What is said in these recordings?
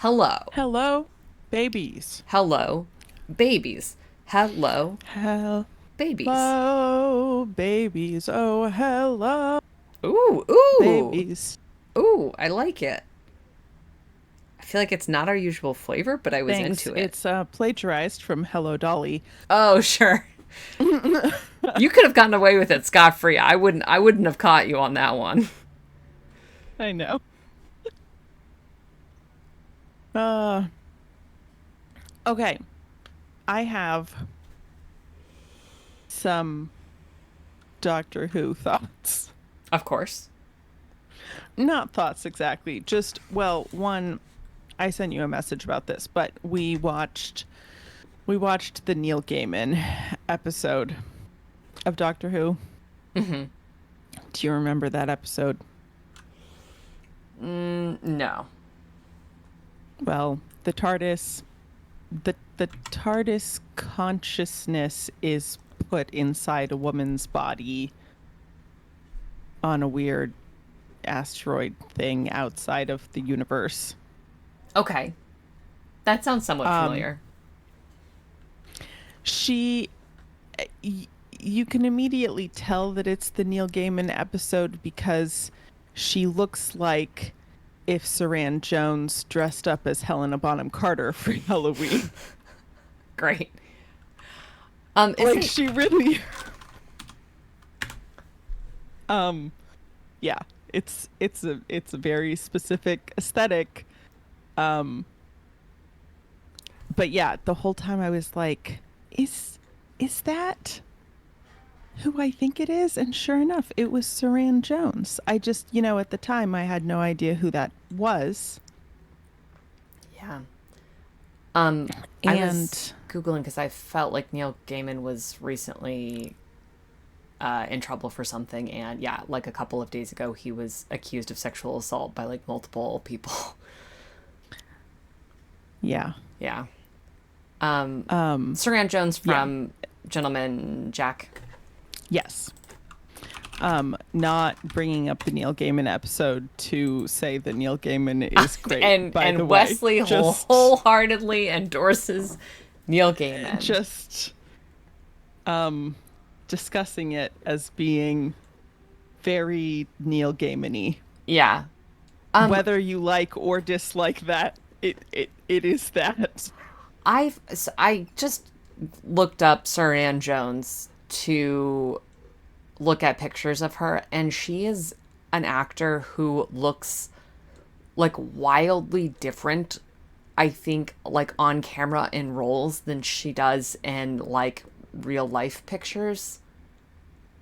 Hello. Hello, babies. Hello, babies. Hello, Hello, babies. babies. Oh, hello, Ooh, ooh, babies. ooh, I like it. I feel like it's not our usual flavor, but I was Thanks. into it. It's plagiarized from Hello Dolly. Oh, sure. You could have gotten away with it scot-free. I wouldn't have caught you on that one. I know. Uh, okay. I have some Doctor Who thoughts. Of course. Not thoughts exactly. Just, well, one, I sent you a message about this, but we watched the Neil Gaiman episode of Doctor Who. Do you remember that episode? No. Well, the TARDIS consciousness is put inside a woman's body on a weird asteroid thing outside of the universe. Okay. That sounds somewhat Um, familiar. she, you can immediately tell that it's the Neil Gaiman episode because she looks like if Saran Jones dressed up as Helena Bonham Carter for Halloween. Great. Like Isn't she really, um, yeah, it's a very specific aesthetic. Um, but yeah, the whole time I was like, is that who I think it is? And sure enough, it was Saran Jones. I just, at the time I had no idea who that was. yeah. Um, I was And Googling because I felt like Neil Gaiman was recently in trouble for something, and yeah, like a couple of days ago, he was accused of sexual assault by like multiple people. yeah, Yeah. um, Saran Jones yeah, from Gentleman Jack. yes. Not bringing up the Neil Gaiman episode to say that Neil Gaiman is great, by the And way. Wesley Just wholeheartedly endorses Neil Gaiman. just um discussing it as being very Neil Gaiman-y. Yeah. Um, Whether you like or dislike that, it is that. I just looked up Saran Jones to look at pictures of her, and she is an actor who looks like wildly different, I think, like on camera in roles than she does in like real life pictures.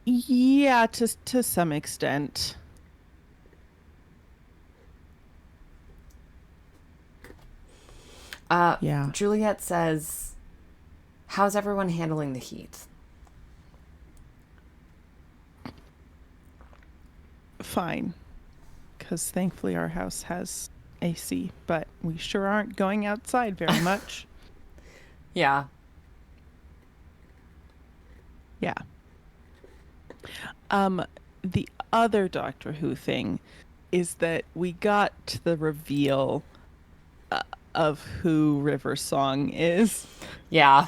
Yeah, to some extent. Yeah, Juliet says, how's everyone handling the heat? fine. Because thankfully our house has AC, but we sure aren't going outside very much. Yeah. Yeah. Um, the other Doctor Who thing is that we got to the reveal of who River Song is, Yeah.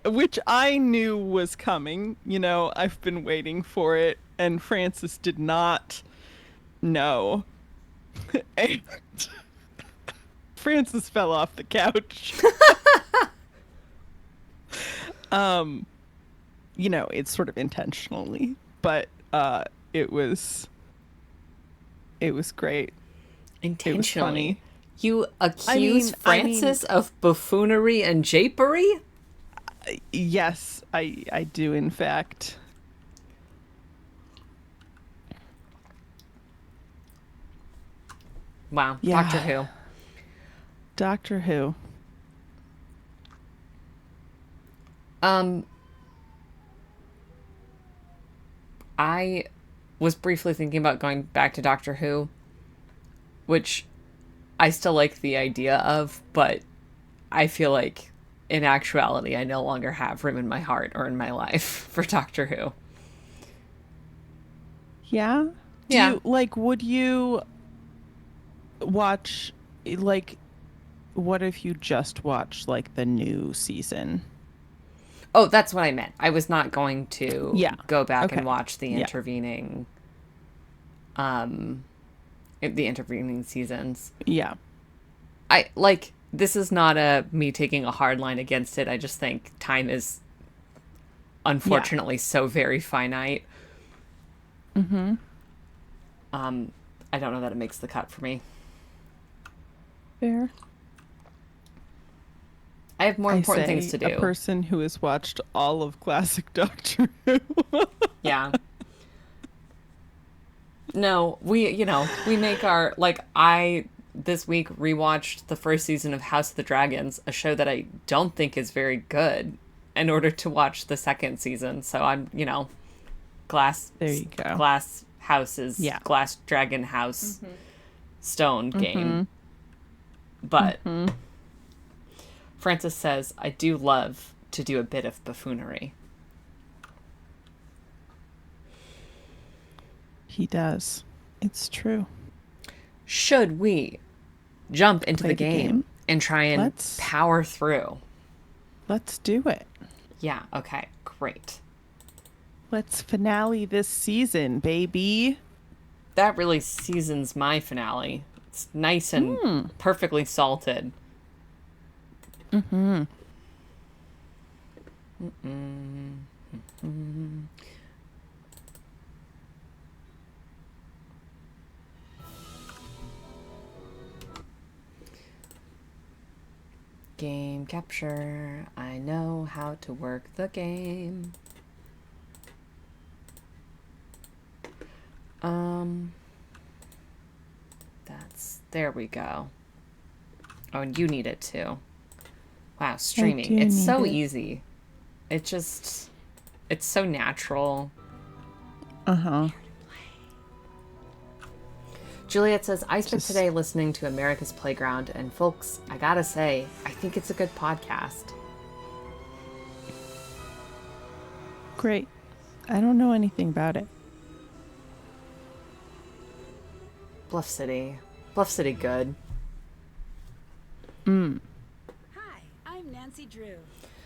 which I knew was coming. I've been waiting for it, and Francis did not know. And Francis fell off the couch. Um, it's sort of intentionally, but it was it was great. It was Intentionally. funny. You I accuse mean, I mean, Francis of buffoonery and japery? yes, I do in fact. Wow. Doctor Yeah, Who. Doctor Who. Um, I was briefly thinking about going back to Doctor Who, which I still like the idea of, but I feel like in actuality, I no longer have room in my heart or in my life for Doctor Who. Yeah. Do Yeah. you like? Would you watch like, what if you just watched like the new season? Oh, that's what I meant. I was not going to Yeah. go back Okay. and watch Yeah. um the intervening seasons. Yeah. I like this is not a me taking a hard line against it. I just think time is Yeah. unfortunately so very finite. Mm-hmm. I don't know that it makes the cut for me. Fair. I have more I important say things to a do. person who has watched all of classic Doctor Who. Yeah. No, we make our like I this week rewatched the first season of House of the Dragons, a show that I don't think is very good, in order to watch the second season. So I'm, glass There you go. glass houses, Yeah. glass dragon house stone game. Mm-hmm. But Mm-hmm. Francis says, I do love to do a bit of buffoonery. He does. It's true. Should we jump into Play the the game, game? and try and Let's. power through? Let's do it. Yeah, okay, great. Let's finale this season, baby. That really seasons my finale. It's nice and perfectly salted. Mm-hmm. Game capture. I know how to work the game. There we go. Oh, and you need it too. Wow, streaming. do It's need so it. easy. It's so natural. Uh-huh. Juliet says, I spent Just- today listening to America's Playground, and folks, I gotta say, I think it's a good podcast. Great. I don't know anything about it. Bluff City. Bluff City good. Mm. Hi, I'm Nancy Drew.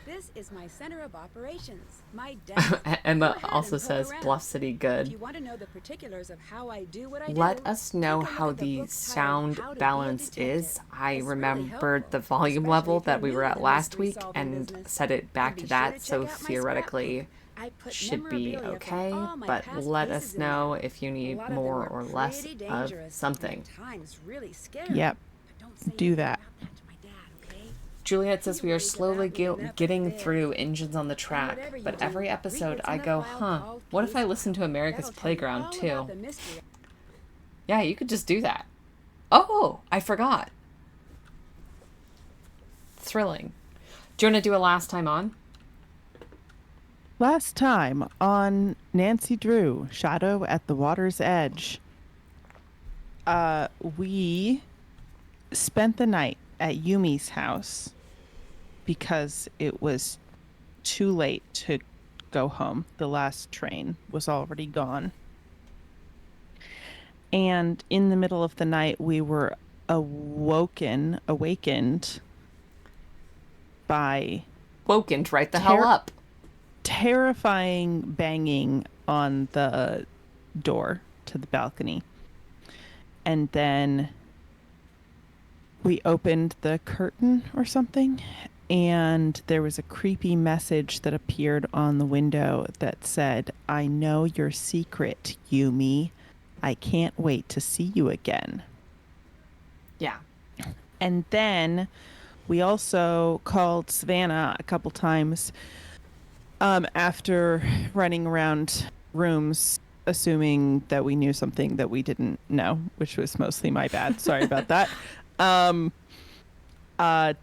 This is my center of operations, my desk. Emma Go ahead also and poke says around. Bluff City If you good. want to know the particulars of how I do what I Let do, us know take a look how at the the book titled sound How to Be a balance Detective. is. I It's really remembered helpful, the volume especially level if that you're we new were to at the last mystery week solving and business. set it back And to be sure that, to so check out my theoretically scrapbook. I put should be memorabilia from okay, all my but past let places us in know there. if you A need lot of them more are or less pretty of dangerous, something. and at times really scary. Yep. But don't say Do anything that. about that to my dad, okay? Juliet says we are Worries slowly about me enough getting there. through Engines on the And Track, whatever you but do, every read episode what's I in a go, file huh, called what if I Case listen to File. America's That'll tell you Playground all too? about the mystery. Yeah, you could just do that. Oh, I forgot. Thrilling. Do you want to do a last time on? Last time on Nancy Drew, Shadow at the Water's Edge, we spent the night at Yumi's house because it was too late to go home. The last train was already gone. And in the middle of the night, we were awakened by Wokened right the hell up. terrifying banging on the door to the balcony. And then we opened the curtain or something, and there was a creepy message that appeared on the window that said, I know your secret, Yumi. I can't wait to see you again. Yeah. And then we also called Savannah a couple times after running around rooms, assuming that we knew something that we didn't know, which was mostly my bad. Sorry about that.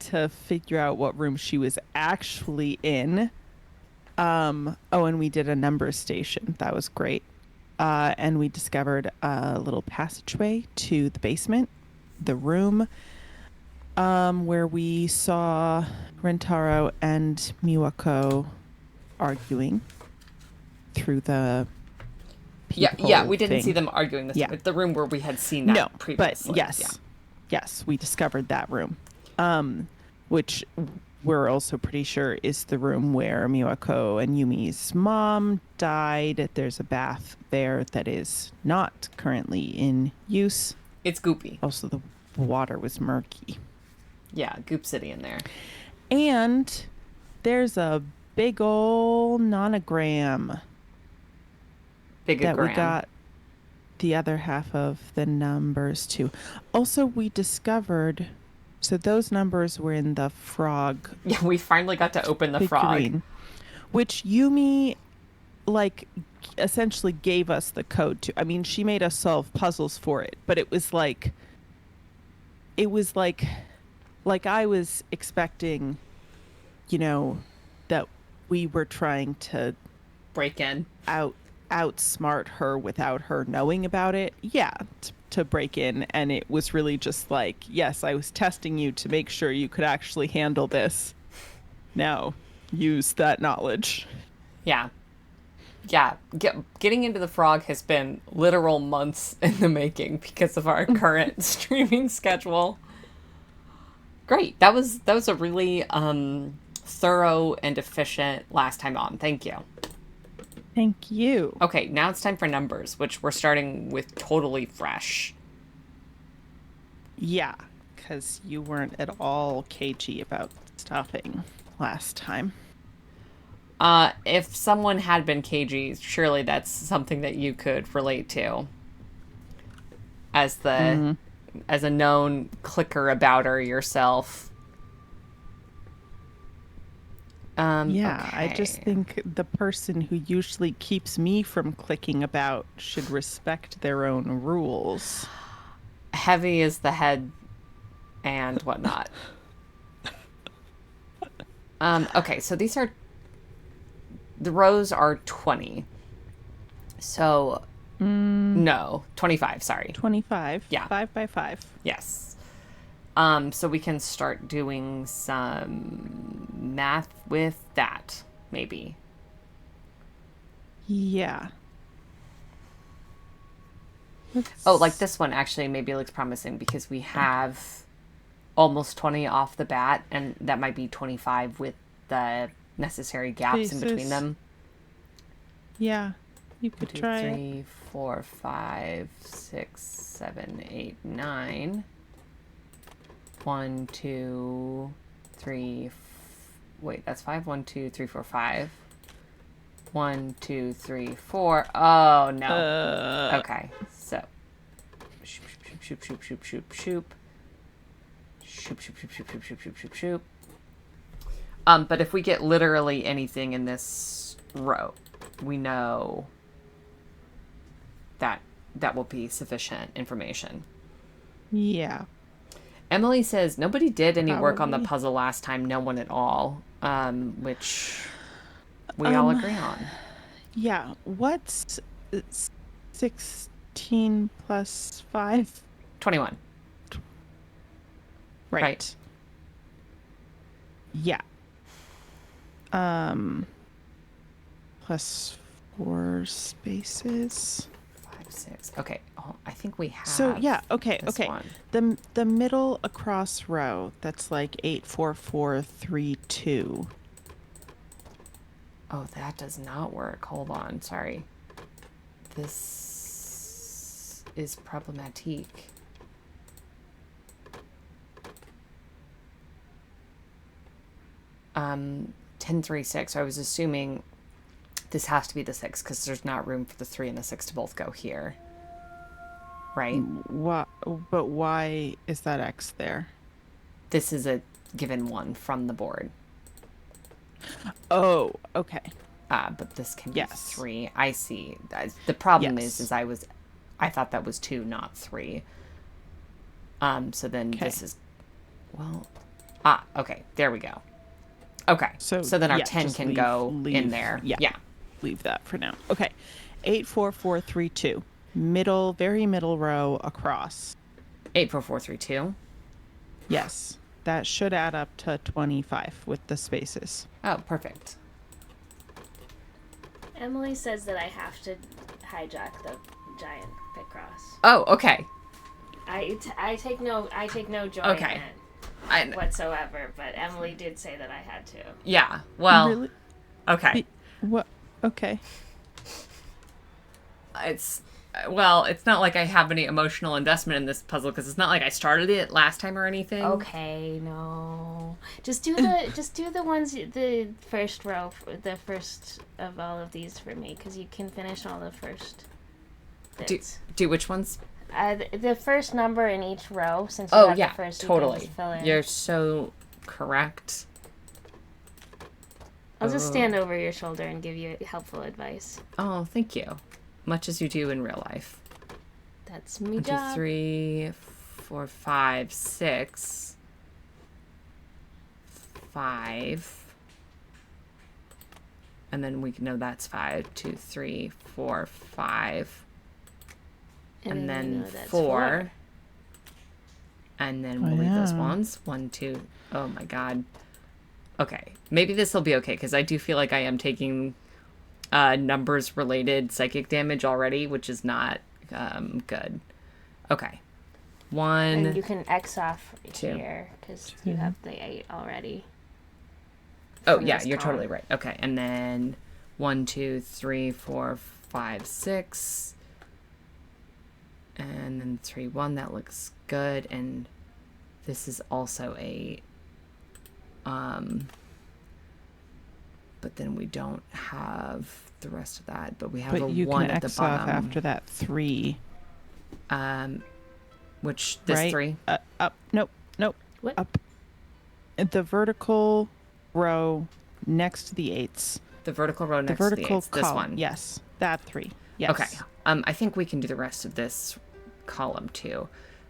To figure out what room she was actually in. Oh, and we did a number station. That was great. And we discovered a little passageway to the basement, the room where we saw Rentaro and Miwako arguing through the Yeah, peephole we didn't thing. see them arguing this Yeah. the room where we had seen that No, previously. but yes. Yes, we discovered that room, which we're also pretty sure is the room where Miwako and Yumi's mom died. There's a bath there that is not currently in use. It's goopy. Also, the water was murky. Yeah, Goop City in there. And there's a big ol' nonogram that we Bigogram. got the other half of the numbers to. Also, we discovered, so those numbers were in the frog Yeah, we finally got to open the frog. figurine, which Yumi, like, essentially gave us the code to. I mean, she made us solve puzzles for it, but it was like I was expecting, you know, that we were trying to Break in. outsmart her without her knowing about it. Yeah, to break in, and it was really just like, yes, I was testing you to make sure you could actually handle this. Now, use that knowledge. Yeah. Yeah, getting into the frog has been literal months in the making because of our current streaming schedule. Great. That was a really thorough and efficient last time on. Thank you. Thank you. Okay, now it's time for numbers, which we're starting with totally fresh. Yeah, because you weren't at all cagey about stopping last time. If someone had been cagey, surely that's something that you could relate to. As a known clicker abouter yourself. Yeah, I just okay. think the person who usually keeps me from clicking about should respect their own rules. Heavy is the head and whatnot. Okay, so the rows are 20. So, no, 25, sorry. 25. Yeah. 5 by 5. Yes. So we can start doing some math with that, maybe. Yeah. Oh, like this one actually maybe looks promising because we have almost 20 off the bat, and that might be 25 with the necessary gaps in between Spaces. them. Yeah. You could 2, try it. 3, 4, 5, 6, 7, 8, 9. 1, 2, 3. Wait, that's 5. 1, 2, 3, 4, 5. 1, 2, 3, 4. Oh no. Okay, so shoop, shoop, shoop, shoop, shoop, shoop, shoop, shoop, shoop, shoop, shoop, shoop, shoop, shoop, shoop. But if we get literally anything in this row, we know that will be sufficient information. Yeah. Emily says nobody did any work on the Probably. puzzle last time. No one at all, which we all agree on. Yeah. What's 16 plus 5? 21. Right. Yeah. Plus 4 spaces. 5, 6. Okay. Oh, I think we have. So yeah, okay, this okay. one. The middle across row, that's like 8 4 4 3 2. Oh, that does not work. Hold on. Sorry. This is problematique. Um, 10 3 6. I was assuming this has to be the 6 because there's not room for the 3 and the 6 to both go here. Right? What? But why is that X there? This is a given one from the board. Oh, okay. But this can be Yes. 3. I see. The problem Yes. is I thought that was 2, not 3. So then this is, well, okay, there we go. Okay, so then our yeah, 10 just can go in leave- there. Yeah. Yeah. Leave that for now. Okay. 8 4 4 3 2. Middle, very middle row across. 8 4 4 3 2. Yes. That should add up to 25 with the spaces. Oh, perfect. Emily says that I have to hijack the giant Picross. Oh, okay. I take no joy Okay. in it whatsoever. But Emily did say that I had to. Yeah. Well. Really? Okay. What? Okay. It's not like I have any emotional investment in this puzzle because it's not like I started it last time or anything. Okay, no. Just do the ones the first row, the first of all of these for me, because you can finish all the first bits. Do which ones? The first number in each row, since you Oh have yeah, the first, you can totally. just fill in. You're so correct. I'll just stand over your shoulder and give you helpful advice. Oh, thank you. Much as you do in real life. That's me 1, 2, job. 3, 4, 5, 6, 5. And then we know that's 5, 2, 3, 4, 5. And we then know that's 4. And then we'll leave those yeah. ones. 1, 2. Oh my god. Okay. Maybe this will be okay because I do feel like I am taking numbers related psychic damage already, which is not good. Okay. 1. And you can X off 2. here because you have the 8 already. Oh from yeah, this you're column. totally right. Okay, and then 1, 2, 3, 4, 5, 6, and then 3, 1. That looks good, and this is also 8. But then we don't have the rest of that. But we have a But you 1 can at the X off bottom. after that 3. Which this right? 3. Up. Nope. What? Up. The vertical row next to the 8s. The vertical row The next vertical to the 8s. This column. one. Yes. That 3. Yes. Okay. I think we can do the rest of this column too.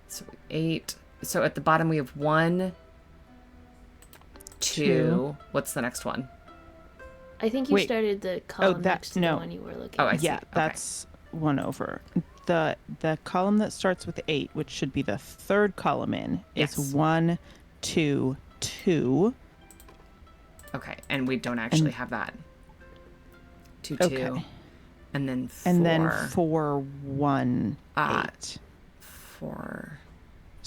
So 8. So at the bottom we have 1, 2. What's the next one? I think you Wait. started the column that- next to no. the one you were looking Oh, I at. see. Yeah, Okay. that's 1 over. The column that starts with 8, which should be the third column in, Yes. is 1, 2, 2. Okay, and we don't actually And- have that. 2, 2. Okay. And then 4. And then 4, 1, 8. 4,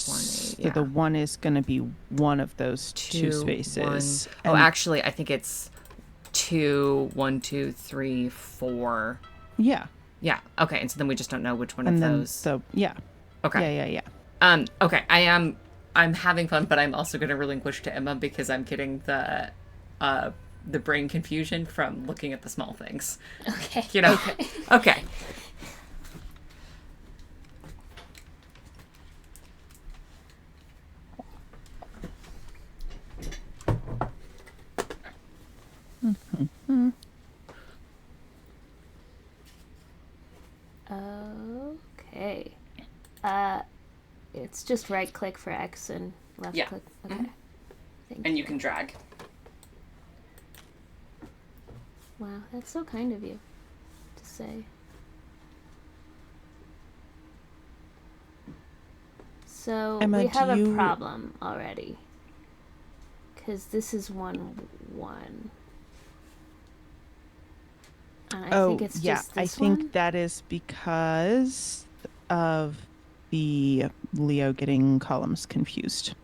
1, 8. So Yeah. the 1 is going to be one of those 2 spaces. 1. Oh, And- actually, I think it's 2, 1, 2, 3, 4. Yeah. Yeah. Okay, and so then we just don't know which one And of then those. yeah. Okay. Yeah. Okay, I'm having fun, but I'm also going to relinquish to Emma because I'm getting the brain confusion from looking at the small things. Okay. You know. Okay. Okay. It's just right click for X and left Yeah. click. Okay. Thank And you can drag. Wow, that's so kind of you to say. So Emma, we do have a you- problem already. Because this is 1, 1. And I think it's yeah. just I this think one. that is because of the Leo getting columns confused.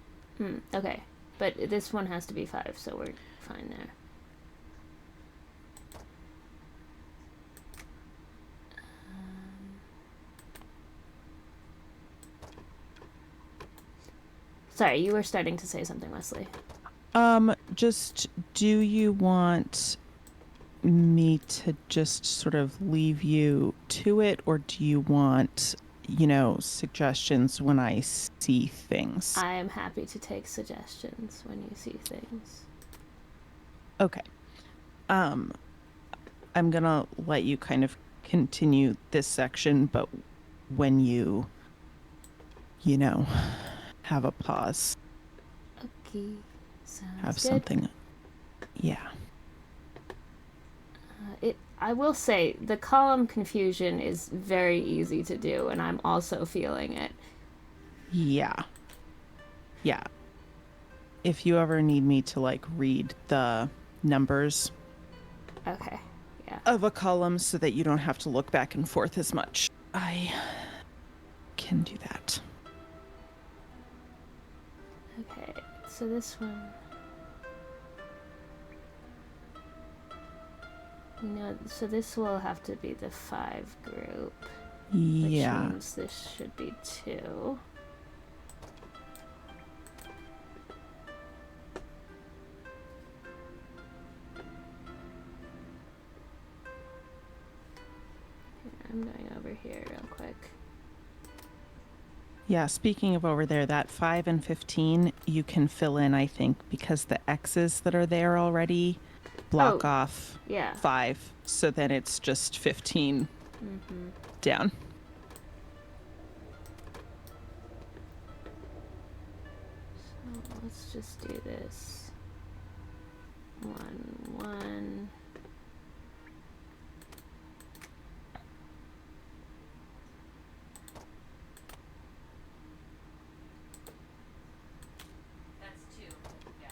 Okay. But this one has to be 5, so we're fine there. Sorry, you were starting to say something, Wesley. Just do you want me to just sort of leave you to it, or do you want, suggestions when I see things? I am happy to take suggestions when you see things. Okay. I'm gonna let you kind of continue this section, but when you have a pause, Okay, sounds have good. something. Yeah. I will say the column confusion is very easy to do, and I'm also feeling it. Yeah. Yeah. If you ever need me to read the numbers Okay, yeah. of a column so that you don't have to look back and forth as much, I can do that. So this one. So this will have to be the 5 group, which Yeah. means this should be 2. I'm going over here real quick. Yeah, speaking of over there, that 5 and 15 you can fill in, I think, because the X's that are there already block Oh, off yeah. 5. So then it's just 15 down. So let's just do this. 1, 1. That's 2. Yeah.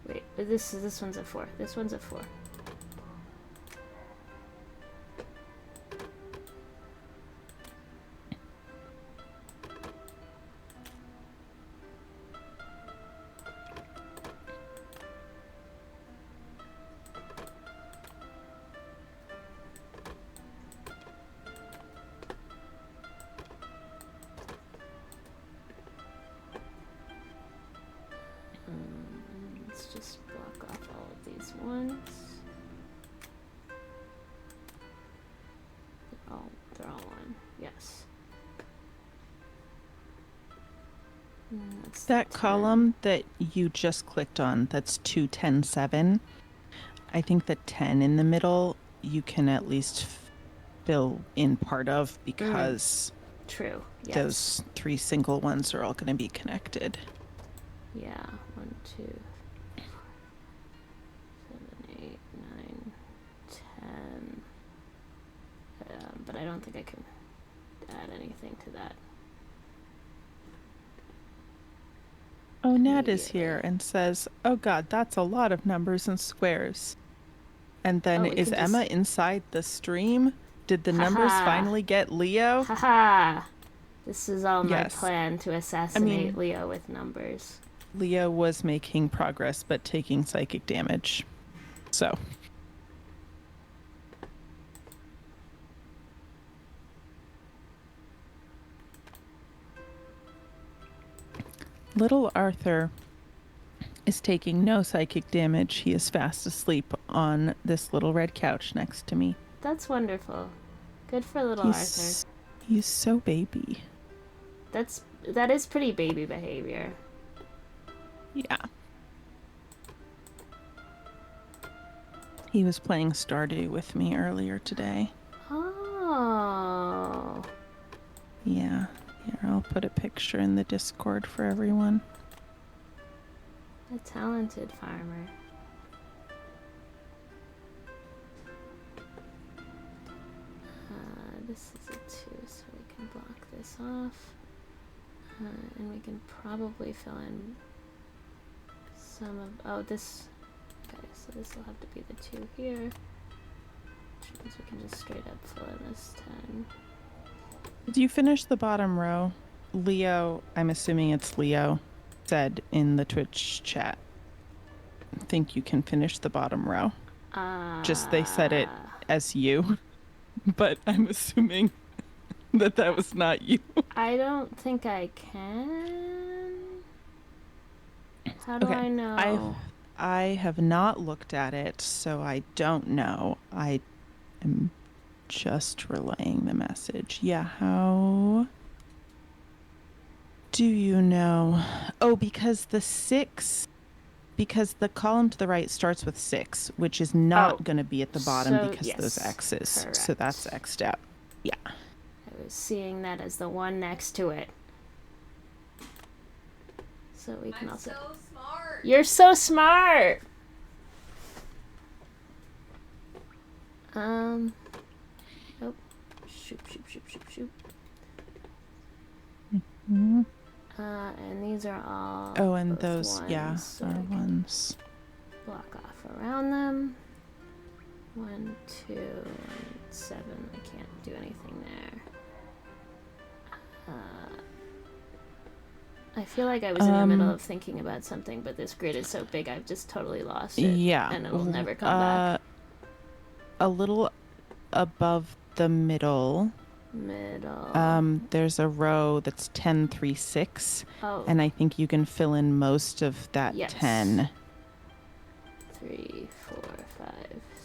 Wait, this one's a 4. This one's a 4. Let's just block off all of these ones. They're all 1. Yes. That's the That 10. column that you just clicked on, that's 2, 10, 7. I think the 10 in the middle you can at least fill in part of because True. Yes. those 3 single ones are all going to be connected. Yeah. 1, 2, 7, 8, 9, 10. But I don't think I can add anything to that. Oh, Nat is here Immediately. and says, "Oh God, that's a lot of numbers and squares." And then Oh, we is can Emma just- inside the stream? Did the numbers Haha. finally get Leo? Haha! This is all my Yes. plan to assassinate Leo with numbers. Leo was making progress but taking psychic damage. So, little Arthur is taking no psychic damage. He is fast asleep on this little red couch next to me. That's wonderful. Good for little Arthur. He's so baby. That is pretty baby behavior. Yeah. He was playing Stardew with me earlier today. Oh. Yeah. Here, I'll put a picture in the Discord for everyone. A talented farmer. This is a 2, so we can block this off. And we can probably fill in some of... Oh, this... Okay, so this will have to be the 2 here. Which means we can just straight up fill in this 10. Did you finish the bottom row? Leo, I'm assuming it's Leo, said in the Twitch chat. I think you can finish the bottom row. Just they said it as you, but I'm assuming that was not you. I don't think I can. How do Okay, I know? I have not looked at it, so I don't know. I am just relaying the message. Yeah, how do you know? Oh, because the column to the right starts with 6, which is not going to be at the bottom so, because yes, those X's. So correct. that's X'd out. Yeah. I was seeing that as the one next to it. So we can also... so smart. You're so smart! Oh. Shoop, shoop, shoop, shoop, shoop. Mhm. And these are all... Oh, and both those, yeah, ones, so are we can- ones. block off around them. 1, 2, and 7. I can't do anything there. I feel like I was in the middle of thinking about something, but this grid is so big I've just totally lost it. Yeah. And it'll never come back. A little above the middle, Middle. there's a row that's 10, 3, 6. Oh. And I think you can fill in most of that Yes. 10. 3, 4, 5,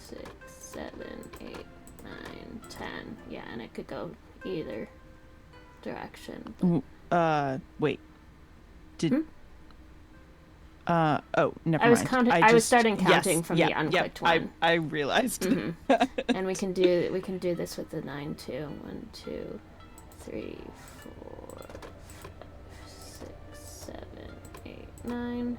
6, 7, 8, 9, 10. Yeah, and it could go either direction. Wait. Did... Hmm? Oh, never I was mind. counting. I was starting counting from the unclicked one. I realized. And we can do this with the 9 too. 1, 2, 3, 4, 5, 6, 7, 8, 9.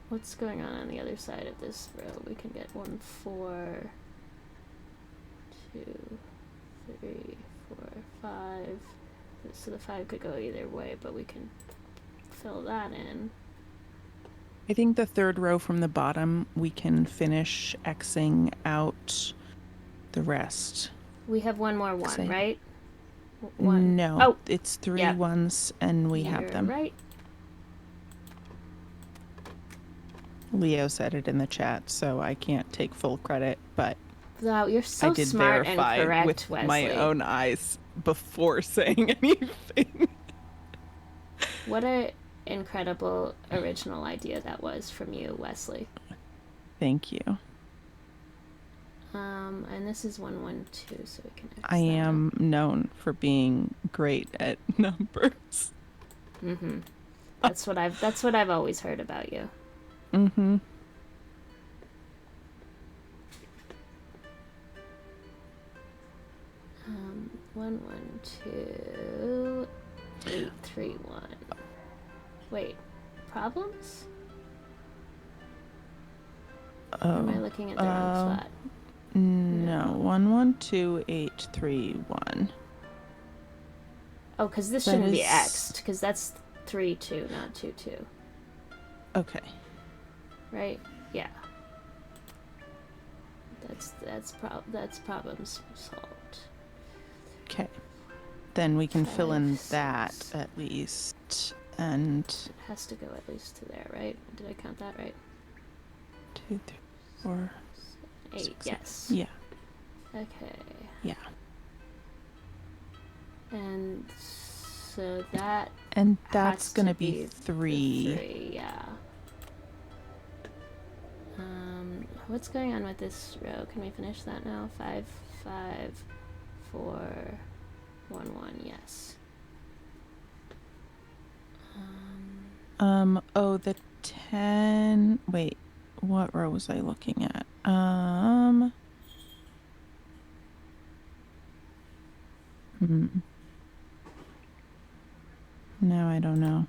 What's going on the other side of this row? We can get 1, 4, 2, 3, 4, 5. So the 5 could go either way, but we can fill that in. I think the third row from the bottom, we can finish Xing out the rest. We have one more one, Say- right? One. No, Oh, it's 3 yeah. ones, and we have you're them. right. Leo said it in the chat, so I can't take full credit, but Wow, you're so I did smart and verify correct, with Wesley. my own eyes before saying anything. What a incredible original idea that was from you, Wesley. Thank you. And this is 1, 1, 2, so we can. X I that am known for being great at numbers. Mm-hmm. That's what I've always heard about you. Mm-hmm. Um, 1, 1, 2, 8, 3, 1. Wait, problems? Or am I looking at the wrong spot? No, 1, 1, 2, 8, 3, 1. Oh, because this That shouldn't be is- X'd, because that's 3, 2, not 2, 2. Okay. Right? Yeah. That's problems solved. Okay. Then we can fill in 5, that 6. at least. And It has to go at least to there, right? Did I count that right? 2, 3, 4. 8, 6, yes. Yeah. Okay. Yeah. And so that And has that's to gonna be the 3. 3, yeah. What's going on with this row? Can we finish that now? 5, 5, 4, 1, 1, yes. Oh, the 10. Wait, what row was I looking at? No, I don't know.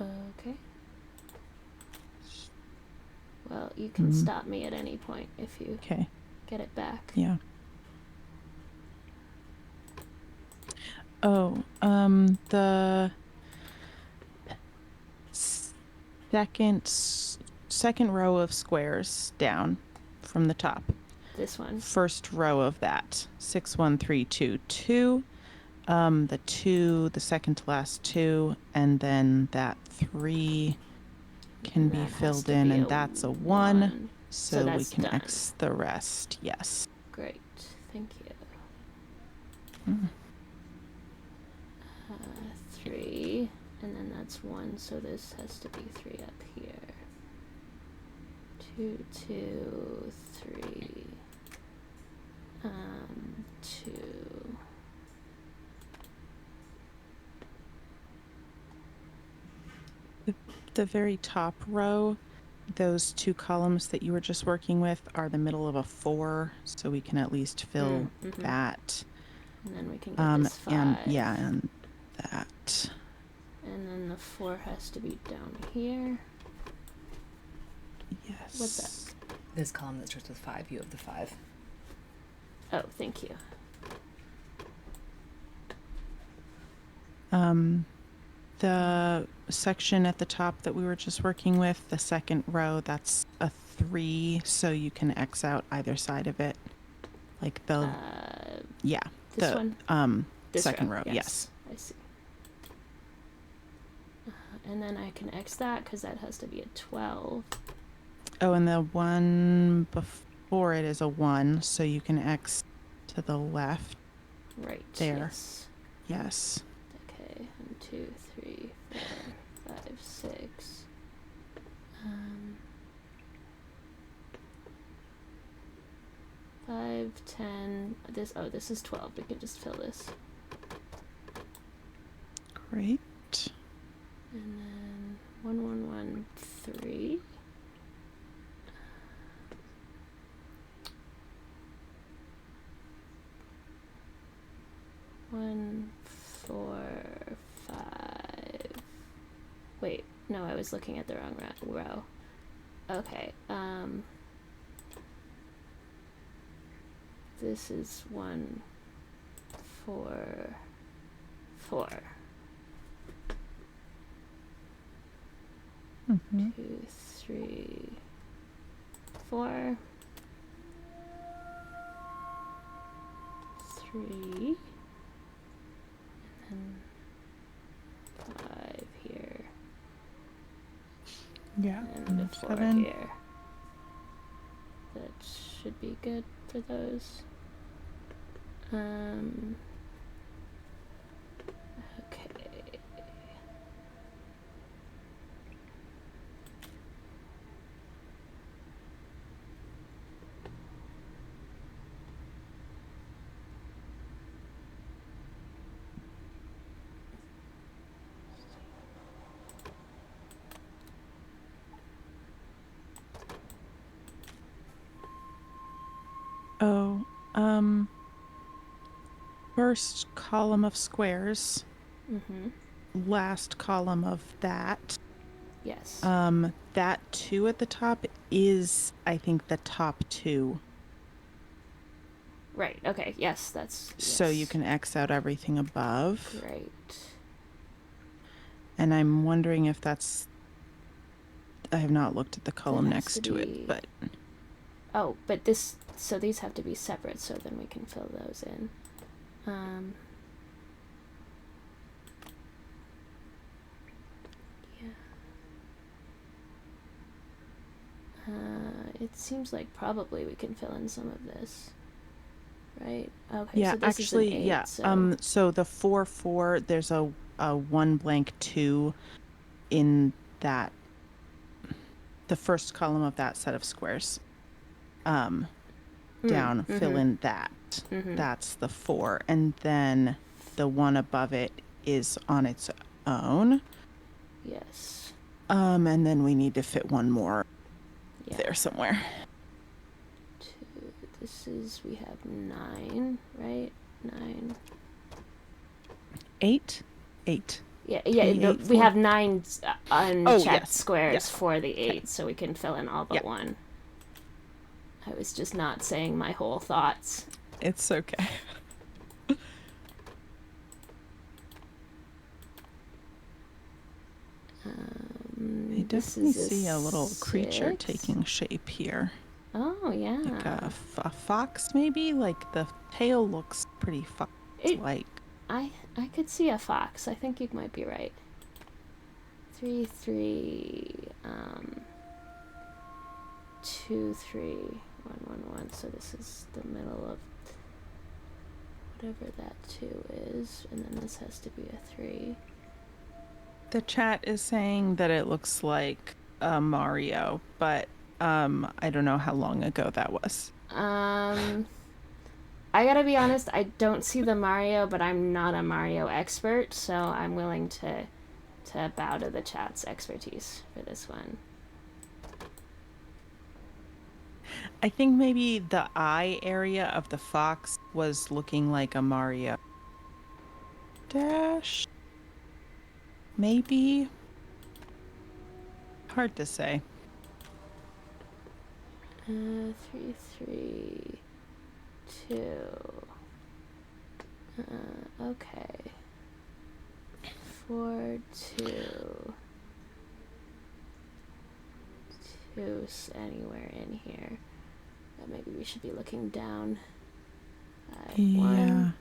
Okay. Well, you can stop me at any point if you Okay. get it back. Yeah. Oh, the second row of squares down from the top. This one. First row of that. 6, 1, 3, 2, 2. The 2, the second to last 2, and then that 3 can And be that has filled to in, be and a that's a 1. So So we that's can done. X the rest. Yes. Great. Thank you. 3, and then that's 1, so this has to be 3 up here. 2, 2, 3. 2. The very top row, those 2 columns that you were just working with are the middle of a 4, so we can at least fill that. And then we can get this 5. And yeah, and that. And then the 4 has to be down here. Yes. What's that? This column that starts with 5, you have the 5. Oh, thank you. the section at the top that we were just working with, the second row, that's a 3, so you can X out either side of it. Like the yeah, This the one? This second row, yes. yes. I see. And then I can X that because that has to be a 12. Oh, and the one before it is a 1, so you can X to the left. Right. There. Yes. Yes. Okay. 1, 2, 3, 4, 5, 6. 5, 10. This is 12. We can just fill this. Great. And then 1, 1, 1, 3. One, 4, 5. Wait, no, I was looking at the wrong row. Okay, this is 1, 4, 4. Mm-hmm. 2, 3, 4. 3. And 5 here. Yeah. And a 4 7. here. That should be good for those. Okay. Oh, first column of squares, Mm-hmm. last column of that. Yes. That 2 at the top is, I think, the top 2. Right. Okay. Yes, that's. So you yes. can X out everything above. Right. And I'm wondering if that's. I have not looked at the column has next to to be- it, but Oh, but this. So these have to be separate, so then we can fill those in. Yeah. It seems like probably we can fill in some of this. Right? Okay. yeah, so this actually, is an 8, yeah. So So the 4 4, there's a 1 blank 2 in that. The first column of that set of squares. Down, fill in that. Mhm. That's the 4, and then the one above it is on its own. Yes. And then we need to fit one more Yeah. there somewhere. 2. This is we have 9, right? 9. 8. 8. Yeah, Three, yeah. 8, We 4. have 9 unchecked yes, squares yes. for the 8, so we can fill in all but Yeah. 1. I was just not saying my whole thoughts. It's okay. I This definitely is see a little creature 6. taking shape here. Oh yeah. Like a fox, maybe? Like the tail looks pretty It- fox-like. I could see a fox. I think you might be right. 3 3 2 3 1 1 1. So this is the middle of whatever that 2 is, and then this has to be a 3. The chat is saying that it looks like Mario, but I don't know how long ago that was. I gotta be honest, I don't see the Mario, but I'm not a Mario expert, so I'm willing to bow to the chat's expertise for this one. I think maybe the eye area of the fox was looking like a Mario dash. Maybe. Hard to say. 3 3 2. Okay. 4, 2 anywhere in here. Maybe we should be looking down. 5, Yeah. 1,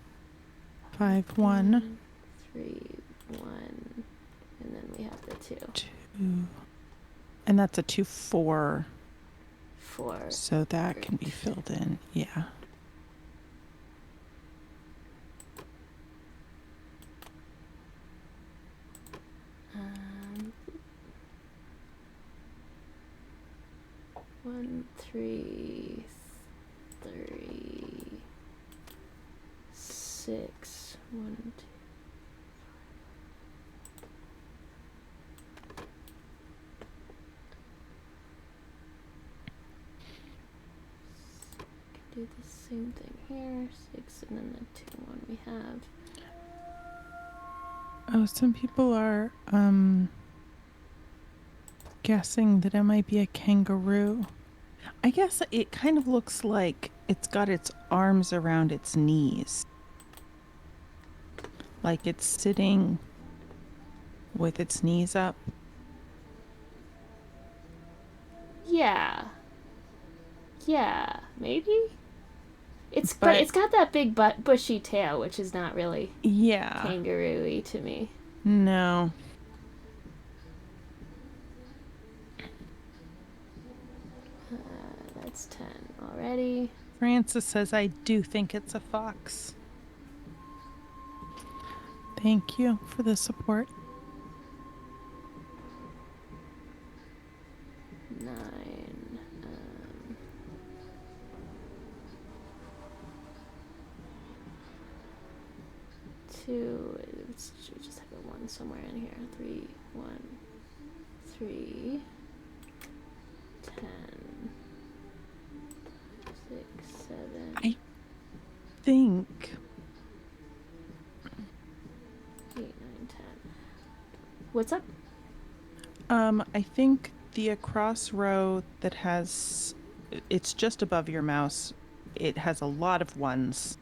5, 1, 3, 1, and then we have the 2. 2. And that's a 2, 4. 4. So that can be filled in. Yeah. Um, 1, 3, 3, 6, 1, 2. Do the same thing here, 6, and then the 2, 1 we have. Oh, some people are guessing that it might be a kangaroo. I guess it kind of looks like it's got its arms around its knees. Like it's sitting with its knees up. Yeah. Yeah, maybe? But But- it's got that big bushy tail, which is not really Yeah. kangaroo-y to me. No. That's 10 already. Francis says, I do think it's a fox. Thank you for the support. 9. 2. We just have a 1 somewhere in here. 3, 1, 3, 10, 6, 7, I think 8, 9, 10. What's up? I think the across row that has, it's just above your mouse. It has a lot of ones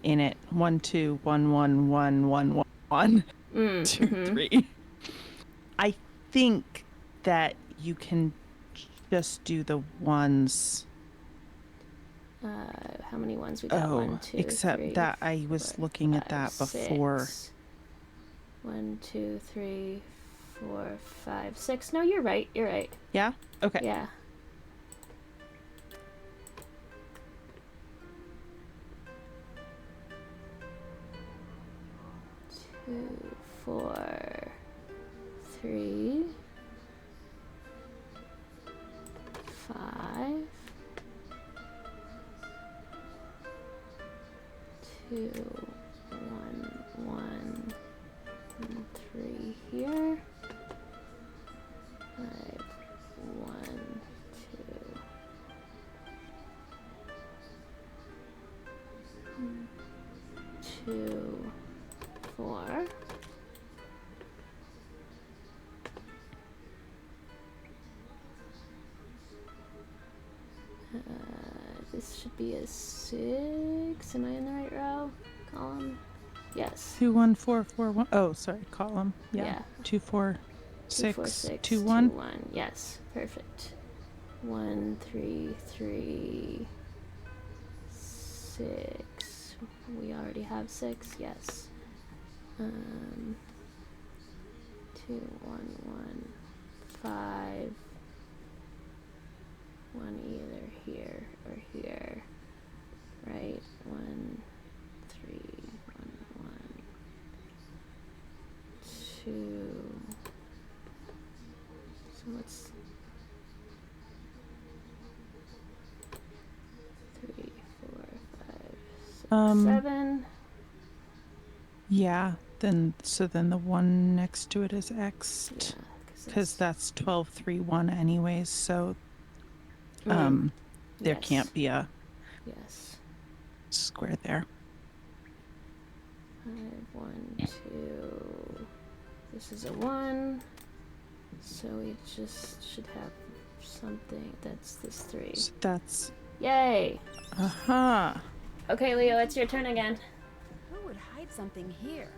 in it. 1, 2, 1, 1, 1, 1, 1, 1, 2, 3. I think that you can just do the ones. How many ones we got? Oh, 1, 2, except 3, that I was 4, looking at 5, that before. 6. 1, 2, 3, 4, 5, 6. No, you're right. You're right. Yeah? Okay. Yeah. Two, 4, 3, 5, 2, 1, 1, and 3 here. 5, 1, 2, 2, 4. This should be a 6. Am I in the right row? Column? Yes. 2, 1, 4, 4, 1. Oh, sorry. Column. Yeah. Yeah. 2, 4, 2, 4, 6, 6, 2, 1. 2, 1. Yes. Perfect. 1, 3, 3, 6. We already have 6. Yes. 2, 1, 1, 5. 1 either here or here. Right? 1, 3, 1, 1, 2. So what's 3, 4, 5, 6, 7? Yeah. Then the one next to it is X'd. Yeah, Because that's 12, 3, 1 anyways. So there yes. can't be a Yes. square there. 5, 1, 2. This is a 1. So we just should have something. That's this 3. So that's Yay! aha. Okay, Leo, it's your turn again. Who would hide something here?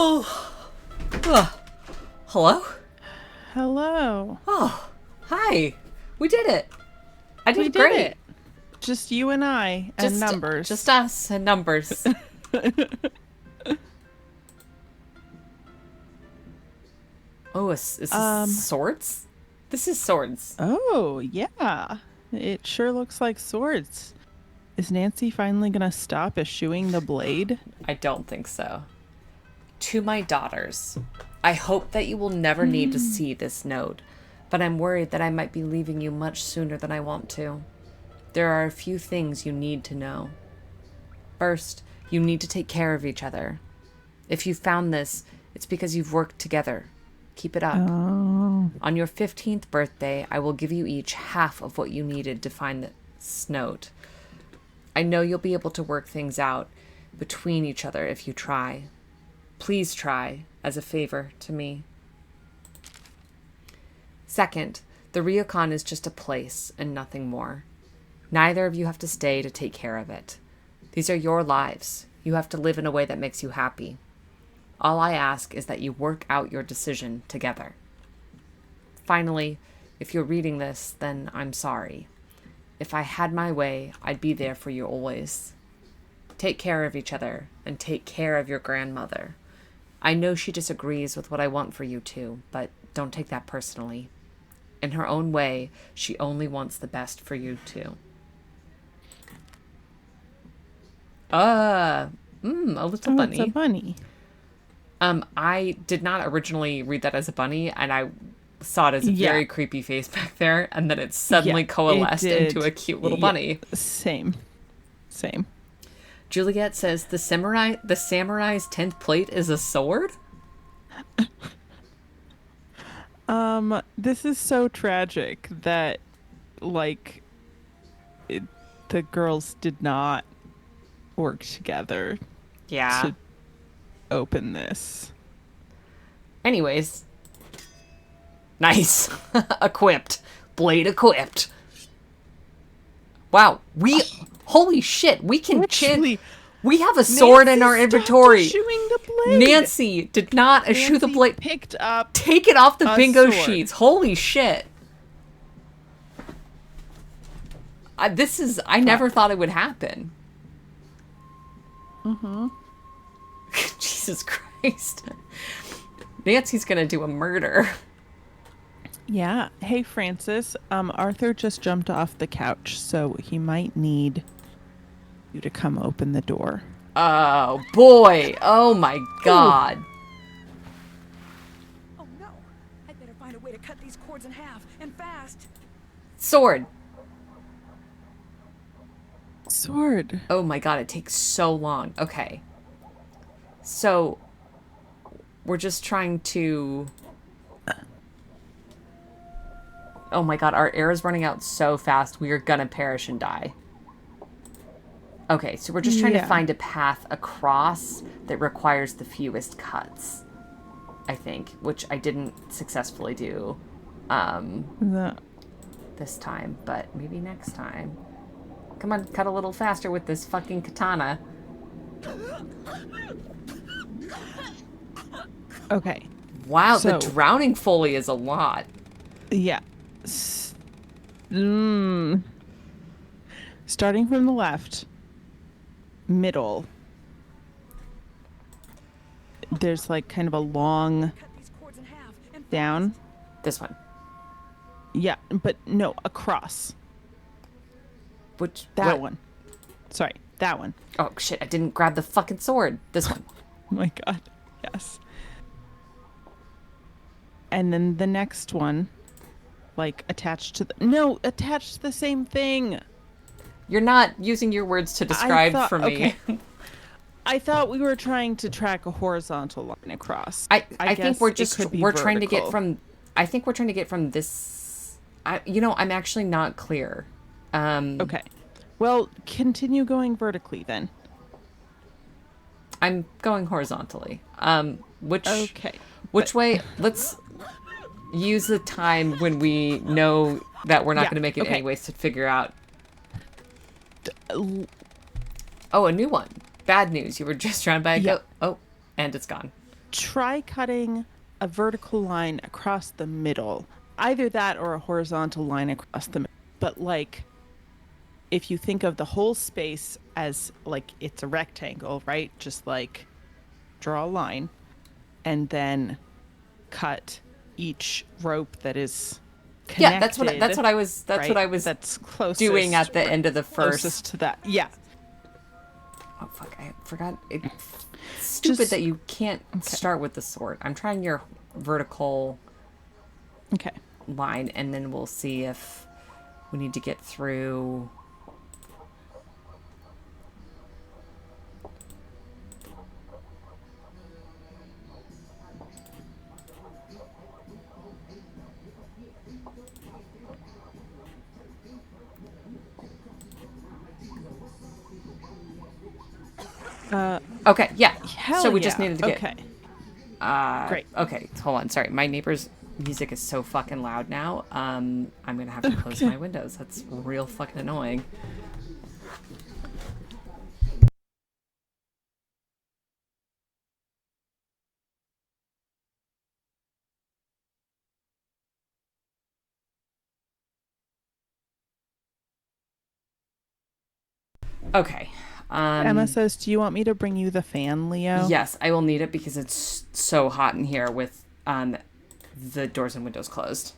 Oh. Hello? Hello. Oh, hi. We did it. I did We did great. it. Just you and I and numbers. Just us and numbers. Oh, is this swords? This is swords. Oh, yeah. It sure looks like swords. Is Nancy finally going to stop eschewing the blade? I don't think so. To my daughters, I hope that you will never need to see this note, but I'm worried that I might be leaving you much sooner than I want to. There are a few things you need to know. First, you need to take care of each other. If you found this, it's because you've worked together. Keep it up. Oh. On your 15th birthday, I will give you each half of what you needed to find this note. I know you'll be able to work things out between each other if you try. Please try, as a favor to me. Second, the Ryokan is just a place and nothing more. Neither of you have to stay to take care of it. These are your lives. You have to live in a way that makes you happy. All I ask is that you work out your decision together. Finally, if you're reading this, then I'm sorry. If I had my way, I'd be there for you always. Take care of each other, and take care of your grandmother. I know she disagrees with what I want for you too, but don't take that personally. In her own way, she only wants the best for you too. A little bunny. It's a bunny. I did not originally read that as a bunny, and I saw it as a very creepy face back there, and then it suddenly coalesced into a cute little bunny. Same. Juliet says the samurai's 10th plate is a sword? This is so tragic that, like, the girls did not work together Yeah. to open this. Anyways. Nice. Equipped. Blade equipped. Wow. Holy shit. We can Actually, we have a sword in our Nancy stopped inventory. eschewing the blade. Nancy did not eschew the Nancy blade. picked up. Take it off the a bingo sword. sheets. Holy shit. I never thought it would happen. Mm-hmm. Jesus Christ. Nancy's gonna do a murder. Yeah. Hey, Francis. Arthur just jumped off the couch, so he might need you to come open the door. Oh, boy. Oh, my God. Oh no! I'd better find a way to cut these cords in half, and fast. Sword. Sword. Oh, my God. It takes so long. Okay. So, we're just trying to... Oh, my God. Our air is running out so fast. We are gonna perish and die. Okay, so we're just trying to find a path across that requires the fewest cuts, I think, which I didn't successfully do this time, but maybe next time. Come on, cut a little faster with this fucking katana. Okay. Wow, the So- drowning foley is a lot. Yeah. Starting from the left, middle, there's like kind of a long Cut these cords in half, and fast. down. This one. Yeah, but no, across. Which That what- one. Sorry, that one. Oh shit, I didn't grab the fucking sword. This one. Oh my god. Yes. And then the next one, like attached to attached to the same thing. You're not using your words to describe thought- for me. okay. I thought we were trying to track a horizontal line across. I think guess we're it just could be we're trying to get vertical. from I think we're trying to get from this I'm actually not clear. Okay. Well, continue going vertically then. I'm going horizontally. Which Okay. which way? Let's use the time when we know that we're not Yeah, going to make it okay. anyways to figure out. L- Oh, a new one. Bad news. You were just drowned by a Yeah. goat. Oh, and it's gone. try cutting a vertical line across the middle. Either that or a horizontal line across the middle. But like if you think of the whole space as like it's a rectangle, right? Just like draw a line and then cut each rope that is connected. Yeah, that's right? what I was That's closest doing at the end of the first. closest to that. Yeah. Oh fuck! I forgot. It's stupid Just- that you can't start with the sword. I'm trying your vertical Okay. line, and then we'll see if we need to get through. Okay, yeah. Hell So we yeah. just needed to get. Okay. Great. Okay, hold on. Sorry, my neighbor's music is so fucking loud now. I'm gonna have to close my windows. That's real fucking annoying. Okay. Emma says, "Do you want me to bring you the fan, Leo?" Yes, I will need it because it's so hot in here with the doors and windows closed.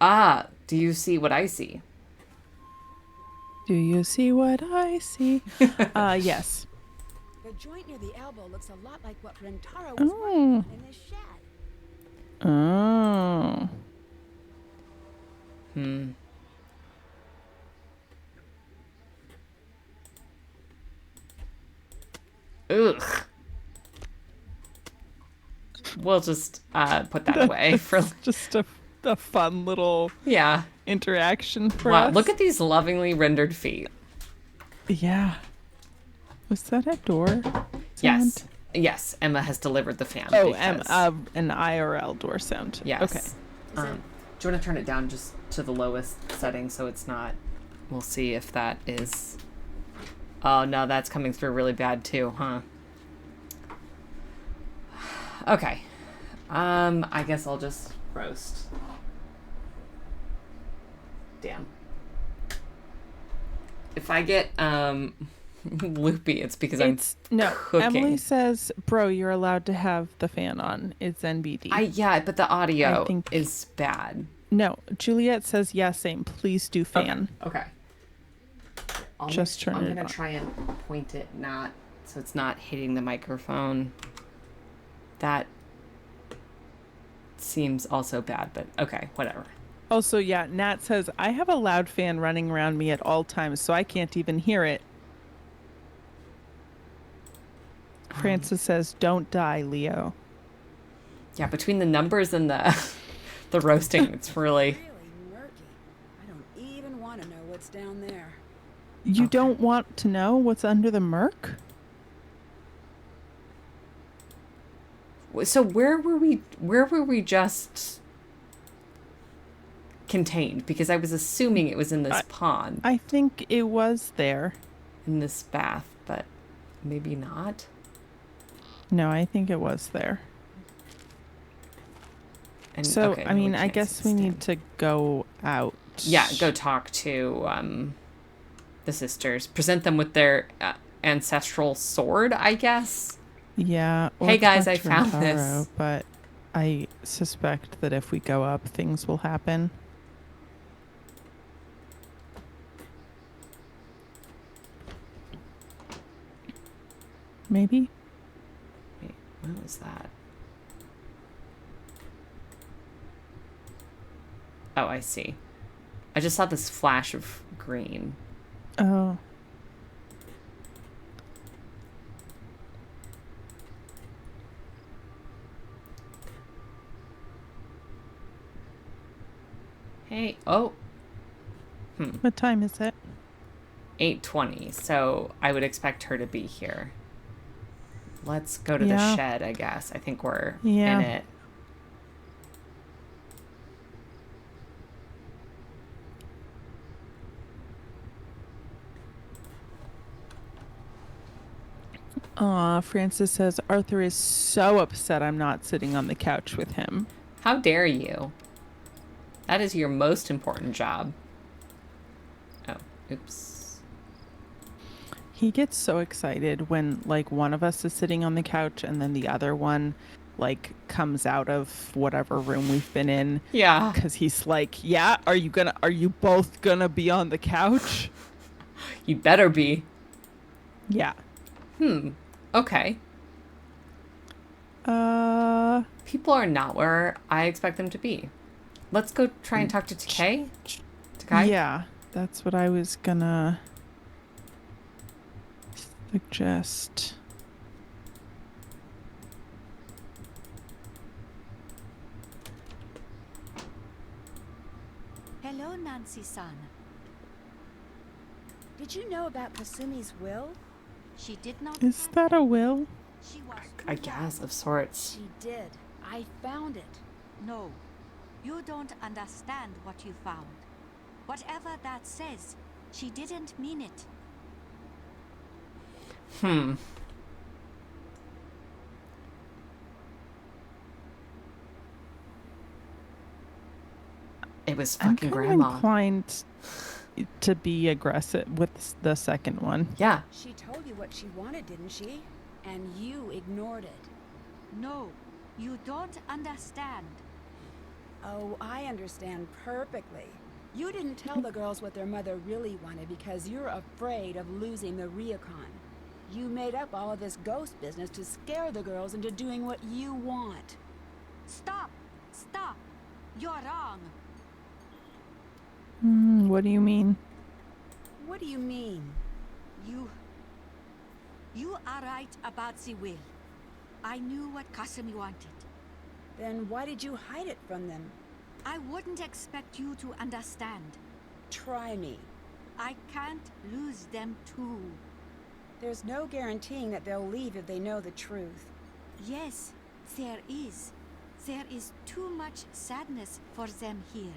Ah, do you see what I see? Do you see what I see? Yes. The joint near the elbow looks a lot like what Rentaro was Oh. working on in his shed. Oh. Ugh. We'll just put that away for Just a fun little yeah. interaction for Wow, us. look at these lovingly rendered feet. Yeah. Was that a door? Yes. sound? Yes, Emma has delivered the fan. Oh, because- an IRL door sound. Yes. Okay. Do you want to turn it down just to the lowest setting so it's not... We'll see if that is... Oh, no, that's coming through really bad too, huh? Okay. I guess I'll just roast. Damn. If I get, loopy, it's because It's I'm no. cooking. Emily says, "Bro, you're allowed to have the fan on. It's NBD." Yeah, but the audio I think- is bad. No, Juliet says, "Yeah, same. Please do fan." Okay. Just turn I'm it gonna on. try and point it not so it's not hitting the microphone. That seems also bad, but okay, whatever. Also, yeah, Nat says, "I have a loud fan running around me at all times, so I can't even hear it." Francis says, "Don't die, Leo." Yeah, between the numbers and the the roasting, it's really Really murky. I don't even want to know what's down there. You don't want to know what's under the murk? So where were we just contained? Because I was assuming it was in this pond, I think it was there. in this bath, but maybe not. No, I think it was there. And So, okay, I no, mean, I can't guess see we the need stand. to go out. Yeah, go talk to the sisters. Present them with their ancestral sword, I guess. Yeah. or Hey, guys, talk I to found Rentaro, this. But I suspect that if we go up, things will happen. Maybe? Wait, what was that? Oh, I see. I just saw this flash of green. Oh. Hey, oh, What time is it? 8:20. So I would expect her to be here. Let's go to Yeah. the shed, I guess. I think we're Yeah. in it. Aw, Francis says Arthur is so upset I'm not sitting on the couch with him. How dare you? That is your most important job. Oh, oops. He gets so excited when like one of us is sitting on the couch and then the other one like comes out of whatever room we've been in. Yeah. Cause he's like, yeah, are you both gonna be on the couch? You better be. Yeah. Okay. People are not where I expect them to be. Let's go try and talk to Takei. Takei? Yeah, that's what I was gonna suggest. Hello, Nancy-san. Did you know about Kasumi's will? She did not. Is that a will? She was I guess, of sorts. She did. I found it. No, you don't understand what you found. Whatever that says, she didn't mean it. It was I'm fucking kind grandma. of inclined to be aggressive with the second one. Yeah. She told you what she wanted, didn't she? And you ignored it. No, you don't understand. Oh, I understand perfectly. You didn't tell the girls what their mother really wanted because you're afraid of losing the Ryukon. You made up all of this ghost business to scare the girls into doing what you want. Stop! Stop! You're wrong. What do you mean? What do you mean? You are right about the will. I knew what Kasumi wanted. Then why did you hide it from them? I wouldn't expect you to understand. Try me. I can't lose them too. There's no guaranteeing that they'll leave if they know the truth. Yes, there is. There is too much sadness for them here.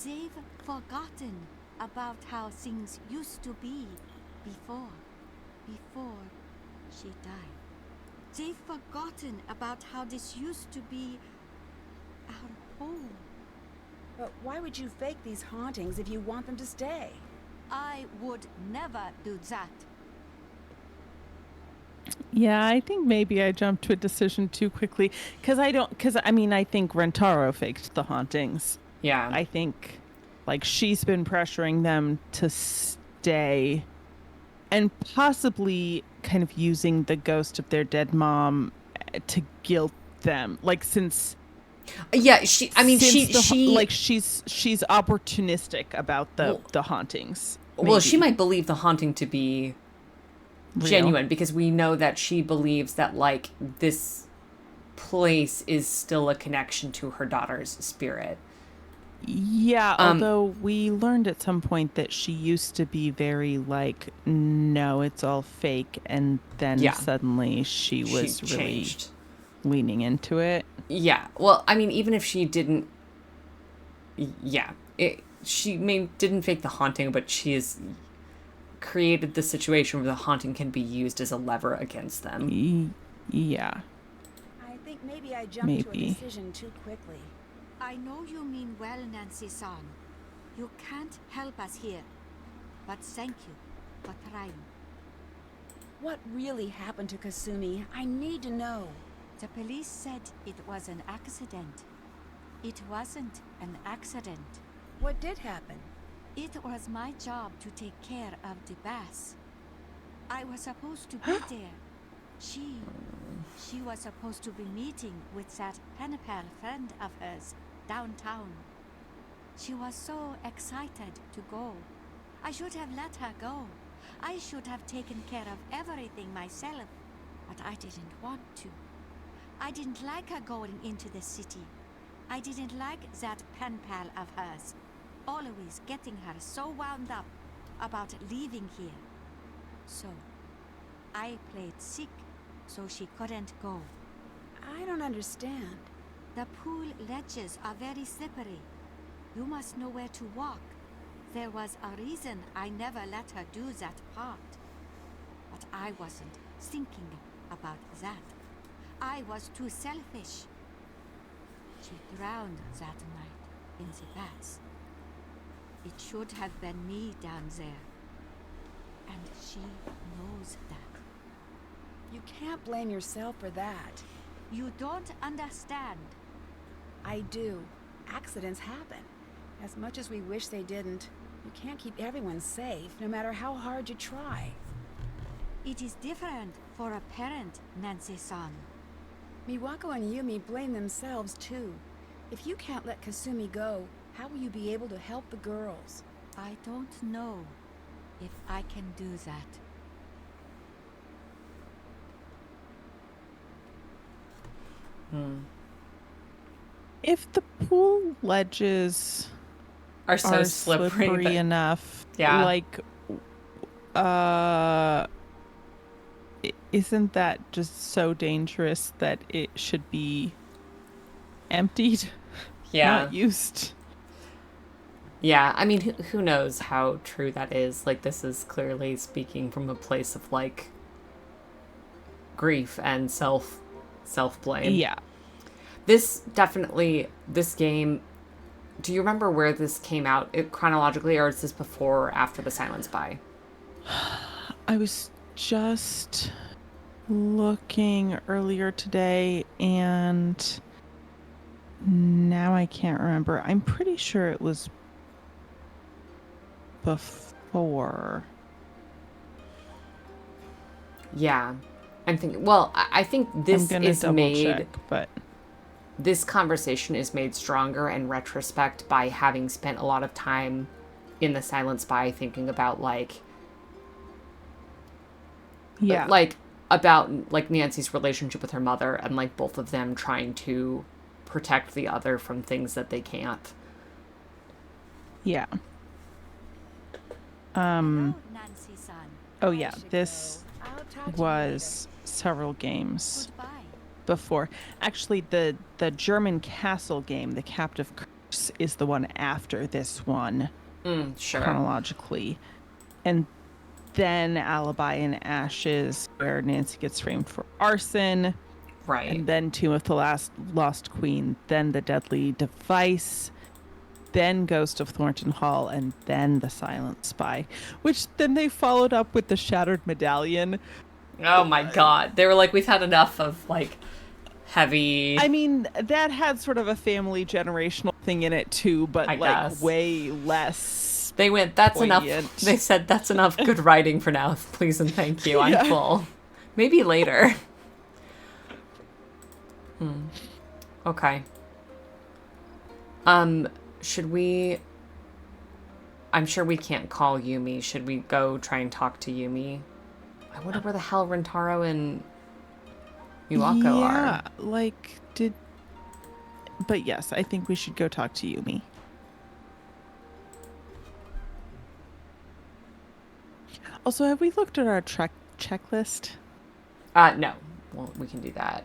They've forgotten about how things used to be before she died. They've forgotten about how this used to be our home. But why would you fake these hauntings if you want them to stay? I would never do that. Yeah, I think maybe I jumped to a decision too quickly because I mean, I think Rentaro faked the hauntings. Yeah. I think like she's been pressuring them to stay and possibly kind of using the ghost of their dead mom to guilt them. Like since Yeah, she like she's opportunistic about the hauntings. Well, she maybe. might believe the haunting to be Real. genuine because we know that she believes that like this place is still a connection to her daughter's spirit. Yeah, although we learned at some point that she used to be very like, no, it's all fake, and then suddenly she was really changed. leaning into it. Yeah. Well, I mean, even if she didn't, she didn't fake the haunting, but she has created the situation where the haunting can be used as a lever against them. Yeah. I think maybe I jumped to a decision too quickly. I know you mean well, Nancy-san. You can't help us here. But thank you for trying. What really happened to Kasumi? I need to know. The police said it was an accident. It wasn't an accident. What did happen? It was my job to take care of the bass. I was supposed to be there. She was supposed to be meeting with that pen pal friend of hers downtown. She was so excited to go. I should have let her go. I should have taken care of everything myself, but I didn't want to. I didn't like her going into the city. I didn't like that pen pal of hers, always getting her so wound up about leaving here. So, I played sick so she couldn't go. I don't understand. The pool ledges are very slippery. You must know where to walk. There was a reason I never let her do that part. But I wasn't thinking about that. I was too selfish. She drowned that night in the baths. It should have been me down there. And she knows that. You can't blame yourself for that. You don't understand. I do. Accidents happen. As much as we wish they didn't, you can't keep everyone safe, no matter how hard you try. It is different for a parent, Nancy-san. Miwako and Yumi blame themselves, too. If you can't let Kasumi go, how will you be able to help the girls? I don't know if I can do that. If the pool ledges Are so are slippery. that- enough, Yeah. like, isn't that just so dangerous that it should be emptied, yeah. not used? Yeah, I mean, who knows how true that is? Like, this is clearly speaking from a place of, like, grief and self-blame. Yeah. This game, do you remember where this came out chronologically, or is this before or after The Silent Spy? I was just looking earlier today, and now I can't remember. I'm pretty sure it was before. Yeah. I'm thinking, well, I think this I'm gonna is double made... check, but This conversation is made stronger in retrospect by having spent a lot of time in The Silent Spy thinking about, like... yeah. Like, about, like, Nancy's relationship with her mother and, like, both of them trying to protect the other from things that they can't. Yeah. Hello, Nancy-san. Oh I yeah, should this go. I'll talk to you was several games Goodbye. before. Actually, the German castle game, The Captive Curse, is the one after this one Sure. chronologically. And then Alibi in Ashes, where Nancy gets framed for arson. Right. And then Tomb of the Lost Queen, then The Deadly Device, then Ghost of Thornton Hall, and then The Silent Spy, which then they followed up with The Shattered Medallion. Oh my god. They were like, we've had enough of, like, heavy... I mean, that had sort of a family generational thing in it too, but I like guess. way less. They went, that's enough. poignant. They said, that's enough good writing for now. Please and thank you. I'm Yeah. full. Maybe later. Okay. Should we... I'm sure we can't call Yumi. Should we go try and talk to Yumi? I wonder where the hell Rentaro and Miwako are. like but yes, I think we should go talk to Yumi. Also, have we looked at our checklist? No. Well, we can do that.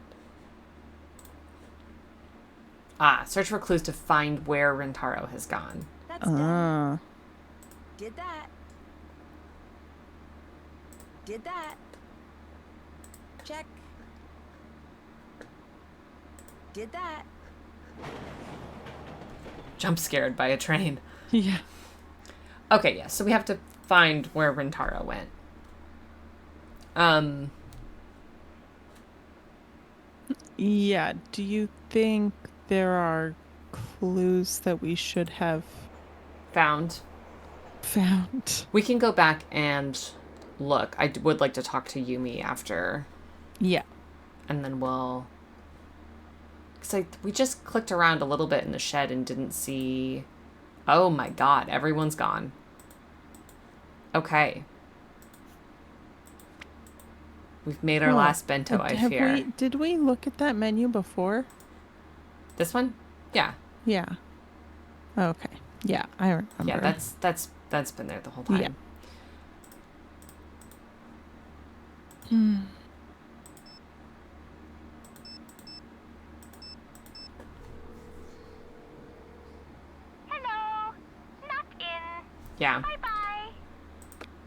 Search for clues to find where Rentaro has gone. That's done. Ah. Did that. Did that. Check. Did that. Jump scared by a train. Yeah. Okay, yeah, so we have to find where Rentaro went. Yeah, do you think there are clues that we should have Found. found? We can go back and look. I would like to talk to Yumi after, Yeah. and then we'll... Because we just clicked around a little bit in the shed and didn't see... Oh my god, everyone's gone. Okay. We've made our Huh. last bento, I fear. Did we look at that menu before? This one? Yeah. Yeah. Okay. Yeah, I remember. Yeah, that's been there the whole time. Yeah. Hmm. Hello. Not in. Yeah. Bye-bye.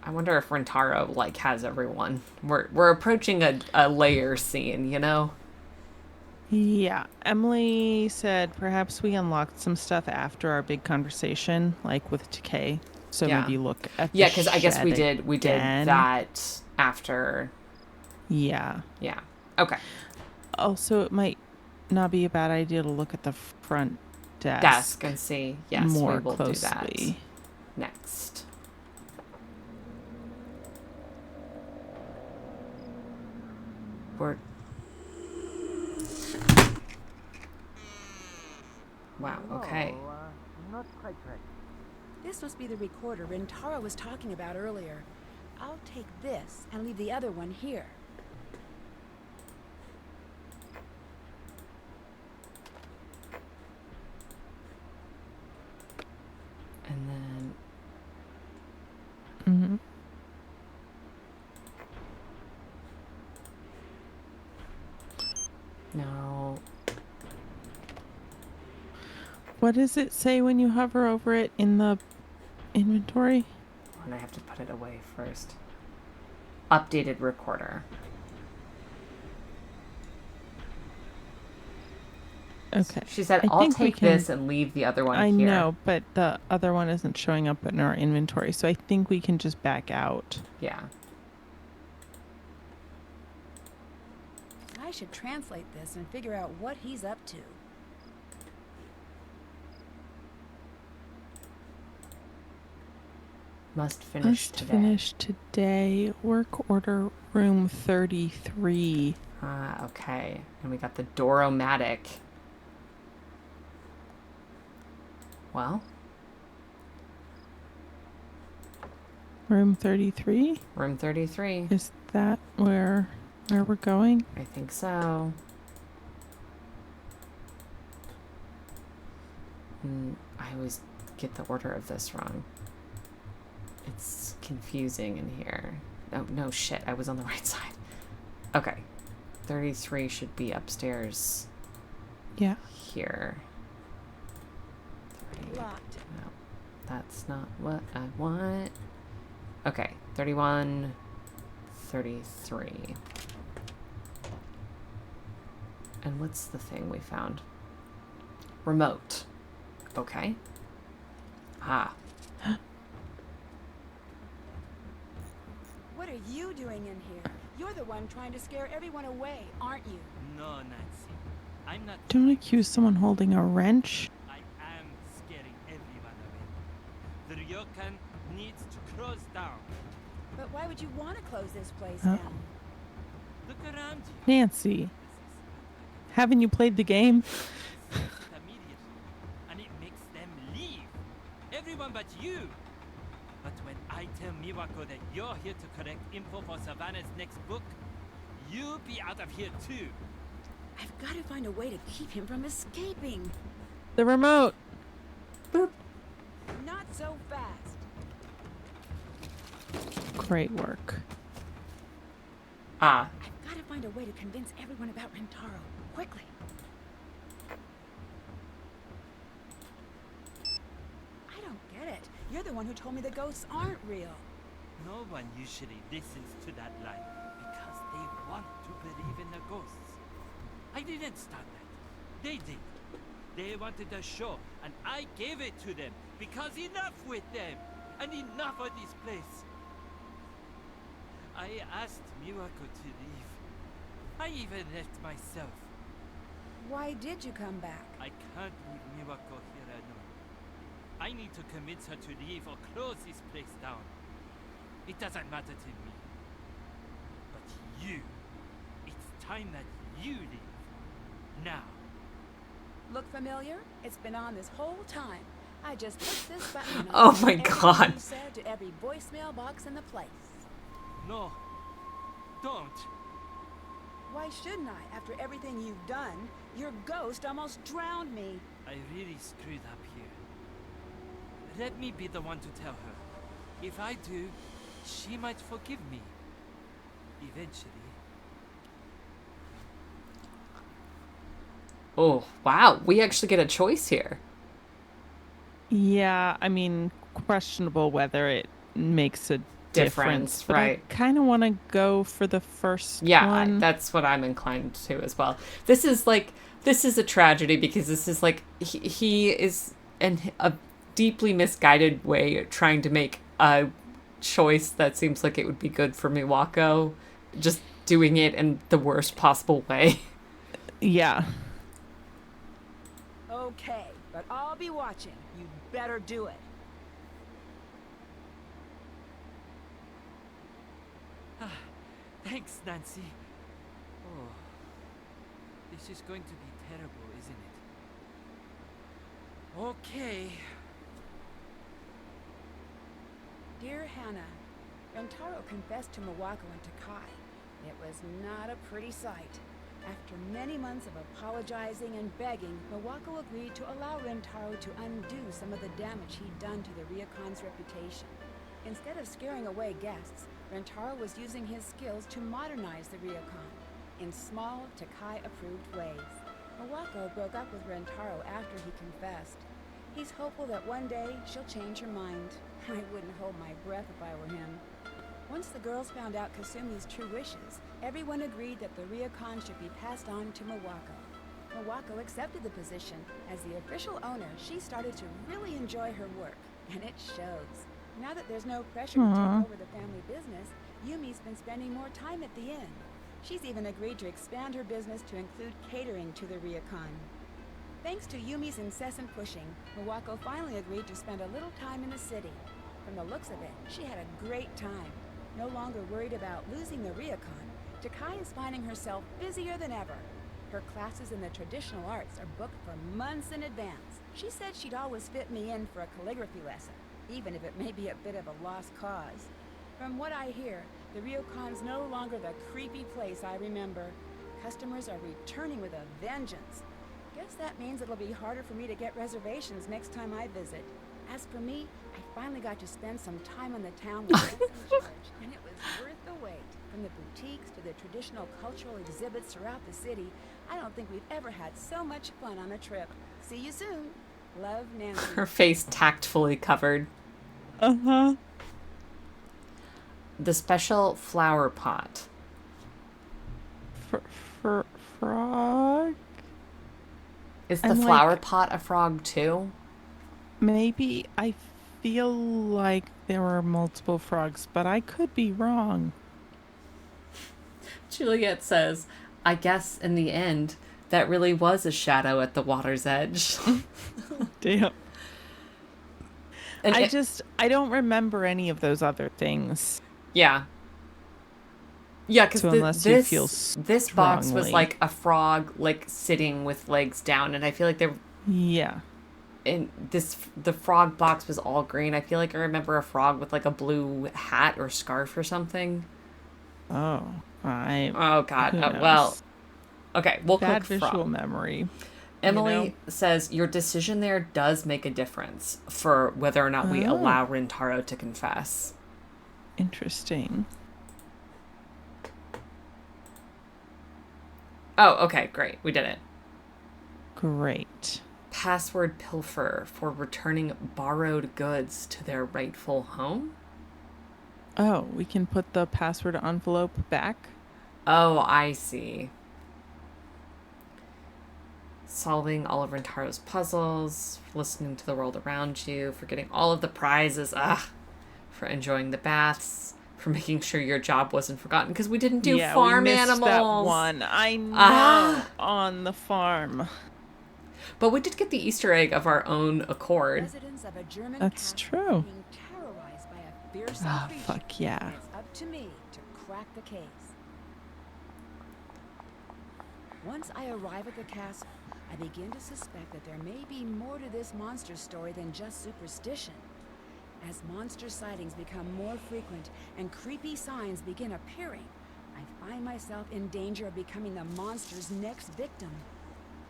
I wonder if Rentaro like has everyone. We're approaching a layer scene, you know? Yeah, Emily said perhaps we unlocked some stuff after our big conversation, like with Takei. So Yeah. maybe look at the Yeah, because I guess we shed did again. that after. Yeah. Yeah. Okay. Also, it might not be a bad idea to look at the front Desk and see. Yes, more we will closely. do that next. We're. Wow. Okay. Not quite right. This must be the recorder Rintaro was talking about earlier. I'll take this and leave the other one here. And then. Mm-hmm. No. What does it say when you hover over it in the inventory? And I have to put it away first. Updated recorder. Okay. She said, I I'll think we take can- this and leave the other one I here. know, but the other one isn't showing up in our inventory, so I think we can just back out. Yeah. I should translate this and figure out what he's up to. Must finish Must today. finish today. Work order room 33. Ah, okay. And we got the Doromatic. Well, Room 33? room 33. Is that where we're going? I think so. I always get the order of this wrong. It's confusing in here. Oh, no, shit. I was on the right side. Okay. 33 should be upstairs Yeah. here. 30. Locked. No, that's not what I want. Okay, 31, 33. And what's the thing we found? Remote. Okay. Ah, What are you doing in here? You're the one trying to scare everyone away, aren't you? No, Nancy. I'm not. Don't accuse someone holding a wrench. I am scaring everyone away. The ryokan needs to close down. But why would you want to close this place Huh? down? Look around you. Nancy, haven't you played the game? It immediately, and it makes them leave. Everyone but you. But when I tell Miwako that you're here to collect info for Savannah's next book, you'll be out of here too. I've got to find a way to keep him from escaping. The remote. Not so fast. Great work. ah. I've got to find a way to convince everyone about Rintaro. Quickly. I don't get it. You're the one who told me the ghosts aren't real. No one usually listens to that line because they want to believe in the ghosts. I didn't start that. They did. They wanted a show, and I gave it to them because enough with them and enough of this place. I asked Miwako to leave. I even left myself. Why did you come back? I can't leave Miwako here alone. I need to convince her to leave or close this place down. It doesn't matter to me. But you, it's time that you leave. Now. Look familiar? It's been on this whole time. I just pushed this button and Oh I my sent everything God. you said to every voicemail box in the place. No. Don't. Why shouldn't I? After everything you've done, your ghost almost drowned me. I really screwed up here. Let me be the one to tell her. If I do, she might forgive me. Eventually. Oh, wow. We actually get a choice here. Yeah, I mean, questionable whether it makes a difference, but right? I kind of want to go for the first Yeah, one. that's what I'm inclined to as well. This is a tragedy because this is like he is in a deeply misguided way trying to make a choice that seems like it would be good for Miwako, just doing it in the worst possible way. Yeah. Okay, but I'll be watching. You better do it. Thanks, Nancy. Oh, this is going to be terrible, isn't it? Okay. Dear Hannah, Rentaro confessed to Miwako and Takai. It was not a pretty sight. After many months of apologizing and begging, Miwako agreed to allow Rentaro to undo some of the damage he'd done to the Ryokon's reputation. Instead of scaring away guests, Rentaro was using his skills to modernize the Ryokon in small, Takai-approved ways. Miwako broke up with Rentaro after he confessed. He's hopeful that one day she'll change her mind. I wouldn't hold my breath if I were him. Once the girls found out Kasumi's true wishes, everyone agreed that the Ryokon should be passed on to Miwako. Miwako accepted the position. As the official owner, she started to really enjoy her work, and it shows. Now that there's no pressure to take over the family business, Yumi's been spending more time at the inn. She's even agreed to expand her business to include catering to the Ryokon. Thanks to Yumi's incessant pushing, Miwako finally agreed to spend a little time in the city. From the looks of it, she had a great time. No longer worried about losing the Ryokon, Takai is finding herself busier than ever. Her classes in the traditional arts are booked for months in advance. She said she'd always fit me in for a calligraphy lesson, even if it may be a bit of a lost cause. From what I hear, the Ryokon's no longer the creepy place I remember. Customers are returning with a vengeance. Guess that means it'll be harder for me to get reservations next time I visit. As for me, I finally got to spend some time on the town with those in charge, and it was worth the wait. From the boutiques to the traditional cultural exhibits throughout the city, I don't think we've ever had so much fun on a trip. See you soon. Love, Nancy. Her face tactfully covered. Uh-huh. The special flower pot. Frog? Is the I'm flower like- pot a frog too? Maybe. I feel like there were multiple frogs, but I could be wrong. Juliet says, I guess in the end, that really was a shadow at the water's edge. Damn. And I don't remember any of those other things. yeah. Yeah, because So unless you feel this box was strongly. like a frog, like sitting with legs down, and I feel like Yeah. the frog box was all green. I feel like I remember a frog with like a blue hat or scarf or something. Oh, Oh God. who Well, knows? okay. We'll Bad click visual frog. memory. Emily know? says your decision there does make a difference for whether or not we Oh. allow Rintaro to confess. Interesting. Oh, okay, great. We did it. Great. Password pilfer for returning borrowed goods to their rightful home? Oh, we can put the password envelope back? Oh, I see. Solving all of Rintaro's puzzles, listening to the world around you, for getting all of the prizes, for enjoying the baths, for making sure your job wasn't forgotten, because we didn't do farm we missed animals. that one. I know. Ah. On the farm. But we did get the Easter egg of our own accord. Residents of a German That's castle true. being terrorized by a fearsome Ah, creature. fuck yeah. And it's up to me to crack the case. Once I arrive at the castle, I begin to suspect that there may be more to this monster story than just superstition. As monster sightings become more frequent and creepy signs begin appearing, I find myself in danger of becoming the monster's next victim.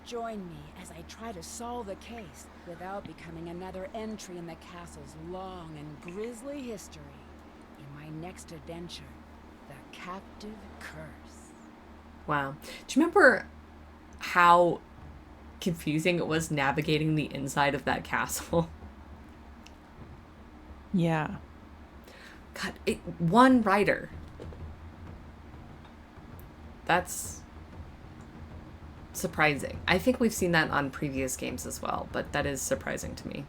Join me as I try to solve the case without becoming another entry in the castle's long and grisly history. In my next adventure, the Captive Curse. Wow. Do you remember how confusing it was navigating the inside of that castle? Yeah. God, one writer. That's surprising. I think we've seen that on previous games as well, but that is surprising to me.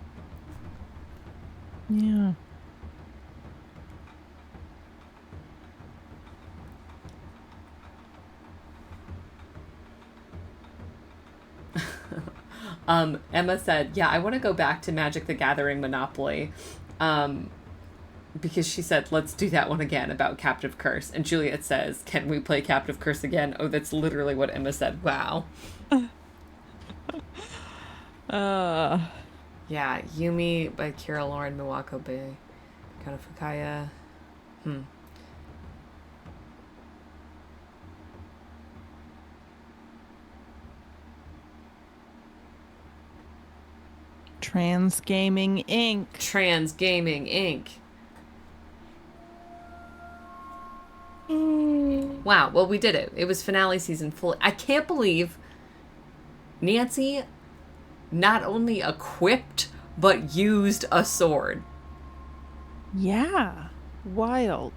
Yeah. Emma said, yeah, I want to go back to Magic the Gathering Monopoly. Because she said, let's do that one again about Captive Curse. And Juliet says, can we play Captive Curse again? Oh, that's literally what Emma said. Wow. Yeah, Yumi by Kira Lauren, Miwako by Kana Fukaya. Trans Gaming Inc. Trans Gaming Inc. Wow, well, we did it. It was finale season full. I can't believe Nancy not only equipped, but used a sword. Yeah. Wild.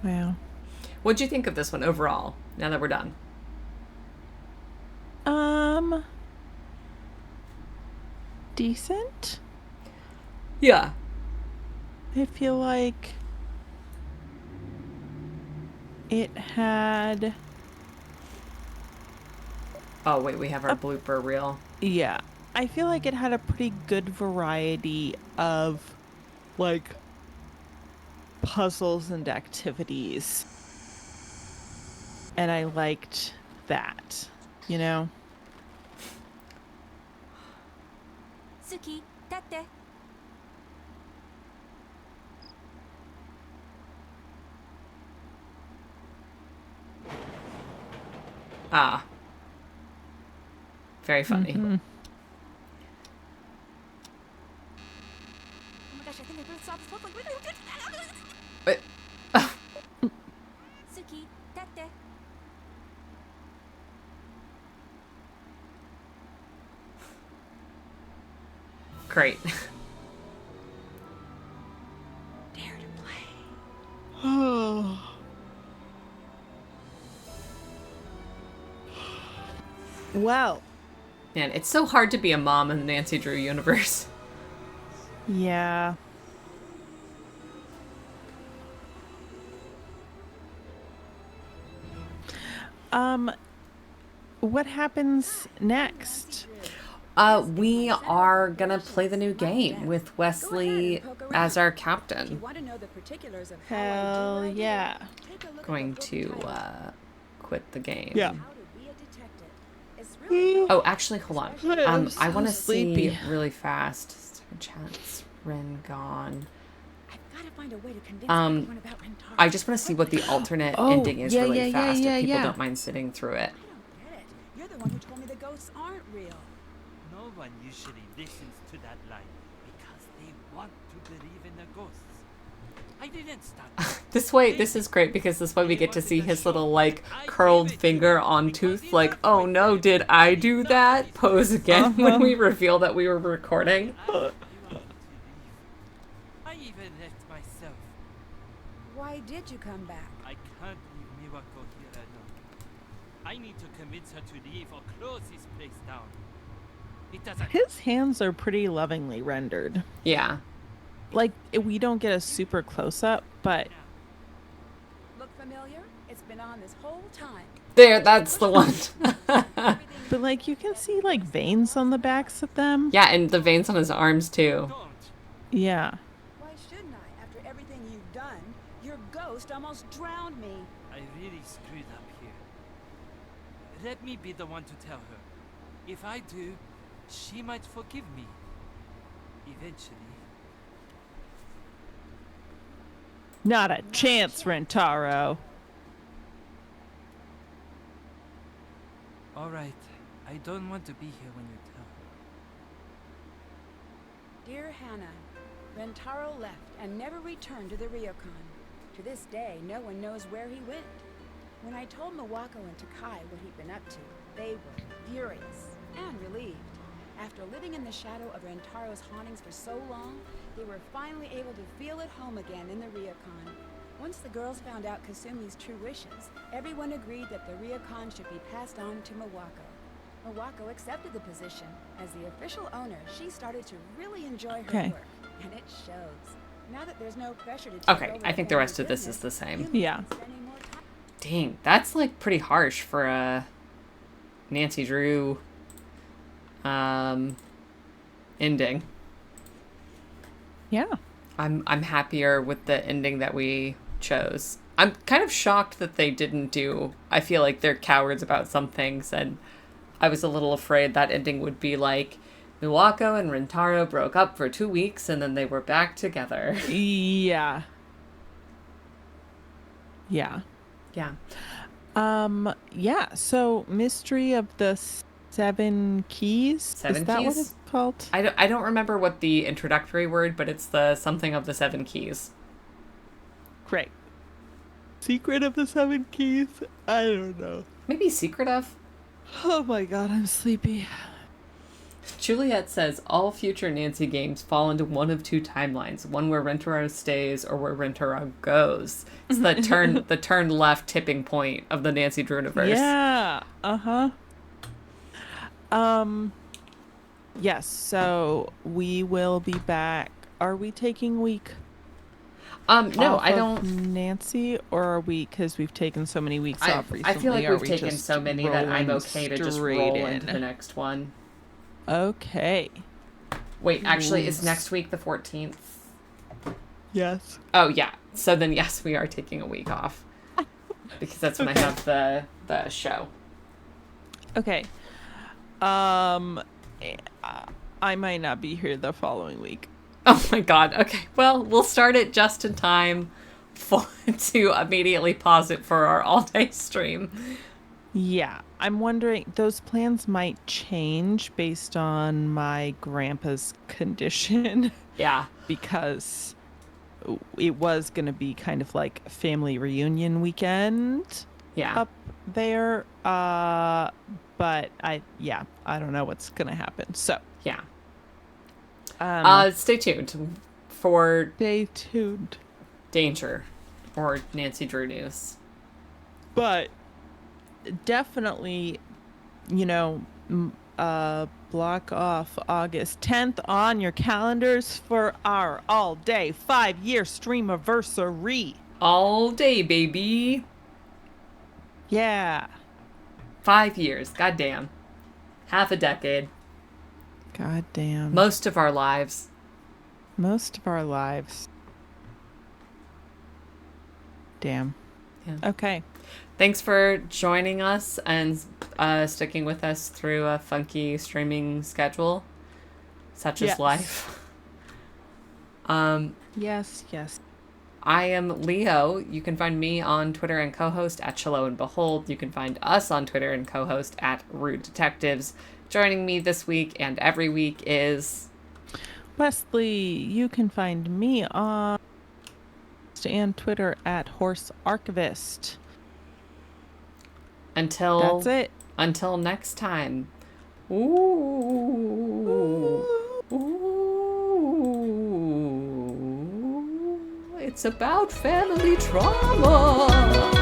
Wow. What'd you think of this one overall, now that we're done? Decent? Yeah. I feel like it had... Oh, wait, we have our blooper reel. Yeah. I feel like it had a pretty good variety of, like, puzzles and activities. And I liked that, you know? Suki, tate. Ah. Very funny. Mm-hmm. Oh my gosh, I think I really saw this one. Wait. Suki, tate. Great. Dare to play. Oh. Well, Man, it's so hard to be a mom in the Nancy Drew universe. yeah. What happens next? We are gonna play the new game with Wesley as our captain. Want to know the particulars of Hell yeah. Going to quit the game. Yeah. How to be a detective. It's really Oh, actually, hold on. I'm I so want to see sleepy. really fast. Chats, Ren gone. I've got to find a way to convince Um, everyone about Rentaro. I just want to see what the alternate Oh, ending is yeah, really yeah, yeah, fast. yeah, if people yeah. don't mind sitting through it. I don't get it. You're the one who told me the ghosts aren't real. No one usually listens to that line because they want to believe in the ghosts. I didn't start that. This is great because this way we get to see his little, like, curled finger on tooth, like, oh no, did I do that? Pose again when we reveal that we were recording. I wanted to leave. I even left myself. Why did you come back? I can't leave Miwako here alone. I need to convince her to leave or close this place down. It doesn't. His hands are pretty lovingly rendered. Yeah. Like, we don't get a super close up, but Look familiar? It's been on this whole time. There, that's the one. but like you can see like veins on the backs of them. Yeah, and the veins on his arms, too. Don't. Yeah. Why shouldn't I? After everything you've done, your ghost almost drowned me. I really screwed up here. Let me be the one to tell her. If I do, she might forgive me. Eventually. Not a chance, Rentaro. All right. I don't want to be here when you tell her. Dear Hannah, Rentaro left and never returned to the Ryokon. To this day, no one knows where he went. When I told Miwako and Takai what he'd been up to, they were furious and relieved. After living in the shadow of Rentaro's hauntings for so long, they were finally able to feel at home again in the Ryokan. Once the girls found out Kasumi's true wishes, everyone agreed that the Ryokan should be passed on to Mawako. Mawako accepted the position. As the official owner, she started to really enjoy her Okay. work, and it shows. Now that there's no pressure to take Okay, over I think the family rest of this is business, the same. Yumi's Yeah. been spending more time. Dang, that's like pretty harsh for a Nancy Drew ending. Yeah. I'm happier with the ending that we chose. I'm kind of shocked that they didn't do. I feel like they're cowards about some things, and I was a little afraid that ending would be like Miwako and Rentaro broke up for 2 weeks and then they were back together. Yeah. Yeah. Yeah. Yeah, so Mystery of the Seven Keys. Seven Is that what Keys? it's called? I don't remember what the introductory word, but it's the something of the 7 keys. Great. Secret of the Seven Keys? I don't know. Maybe Secret of? Oh my god, I'm sleepy. Juliet says all future Nancy games fall into one of two timelines, one where Rentaro stays or where Rentaro goes. It's the turn left tipping point of the Nancy Drew-universe. Yeah. Uh-huh. Yes, so we will be back. Are we taking a week? No, off I of don't. Nancy, or are we, because we've taken so many weeks off recently? I feel like are we've we taken just so many that I'm rolling okay to just straight roll in? into the next one. Okay. Wait, actually, is Yes. next week the 14th? Yes. Oh, yeah. So then, yes, we are taking a week off. Because that's when I have the show. Okay. I might not be here the following week. Oh my god. Okay. Well, we'll start it just in time to immediately pause it for our all-day stream. Yeah, I'm wondering, those plans might change based on my grandpa's condition Yeah. because it was going to be kind of like a family reunion weekend Yeah. up there. But I don't know what's going to happen. So, Yeah. um, Stay tuned for stay tuned. Danger or Nancy Drew news. But definitely, block off August 10th on your calendars for our all-day 5-year streamiversary. All day, baby. Yeah. 5 years. Goddamn. Half a decade. God damn. Most of our lives. Most of our lives. Damn. Yeah. Okay. Thanks for joining us and sticking with us through a funky streaming schedule. Such is Yes. life. Yes. I am Leo. You can find me on Twitter and co-host at Chilo and Behold. You can find us on Twitter and co-host at Rude Detectives. Joining me this week and every week is... Wesley, you can find me on and Twitter at Horse Archivist. Until... That's it. Until next time. Ooh. Ooh. It's about family trauma.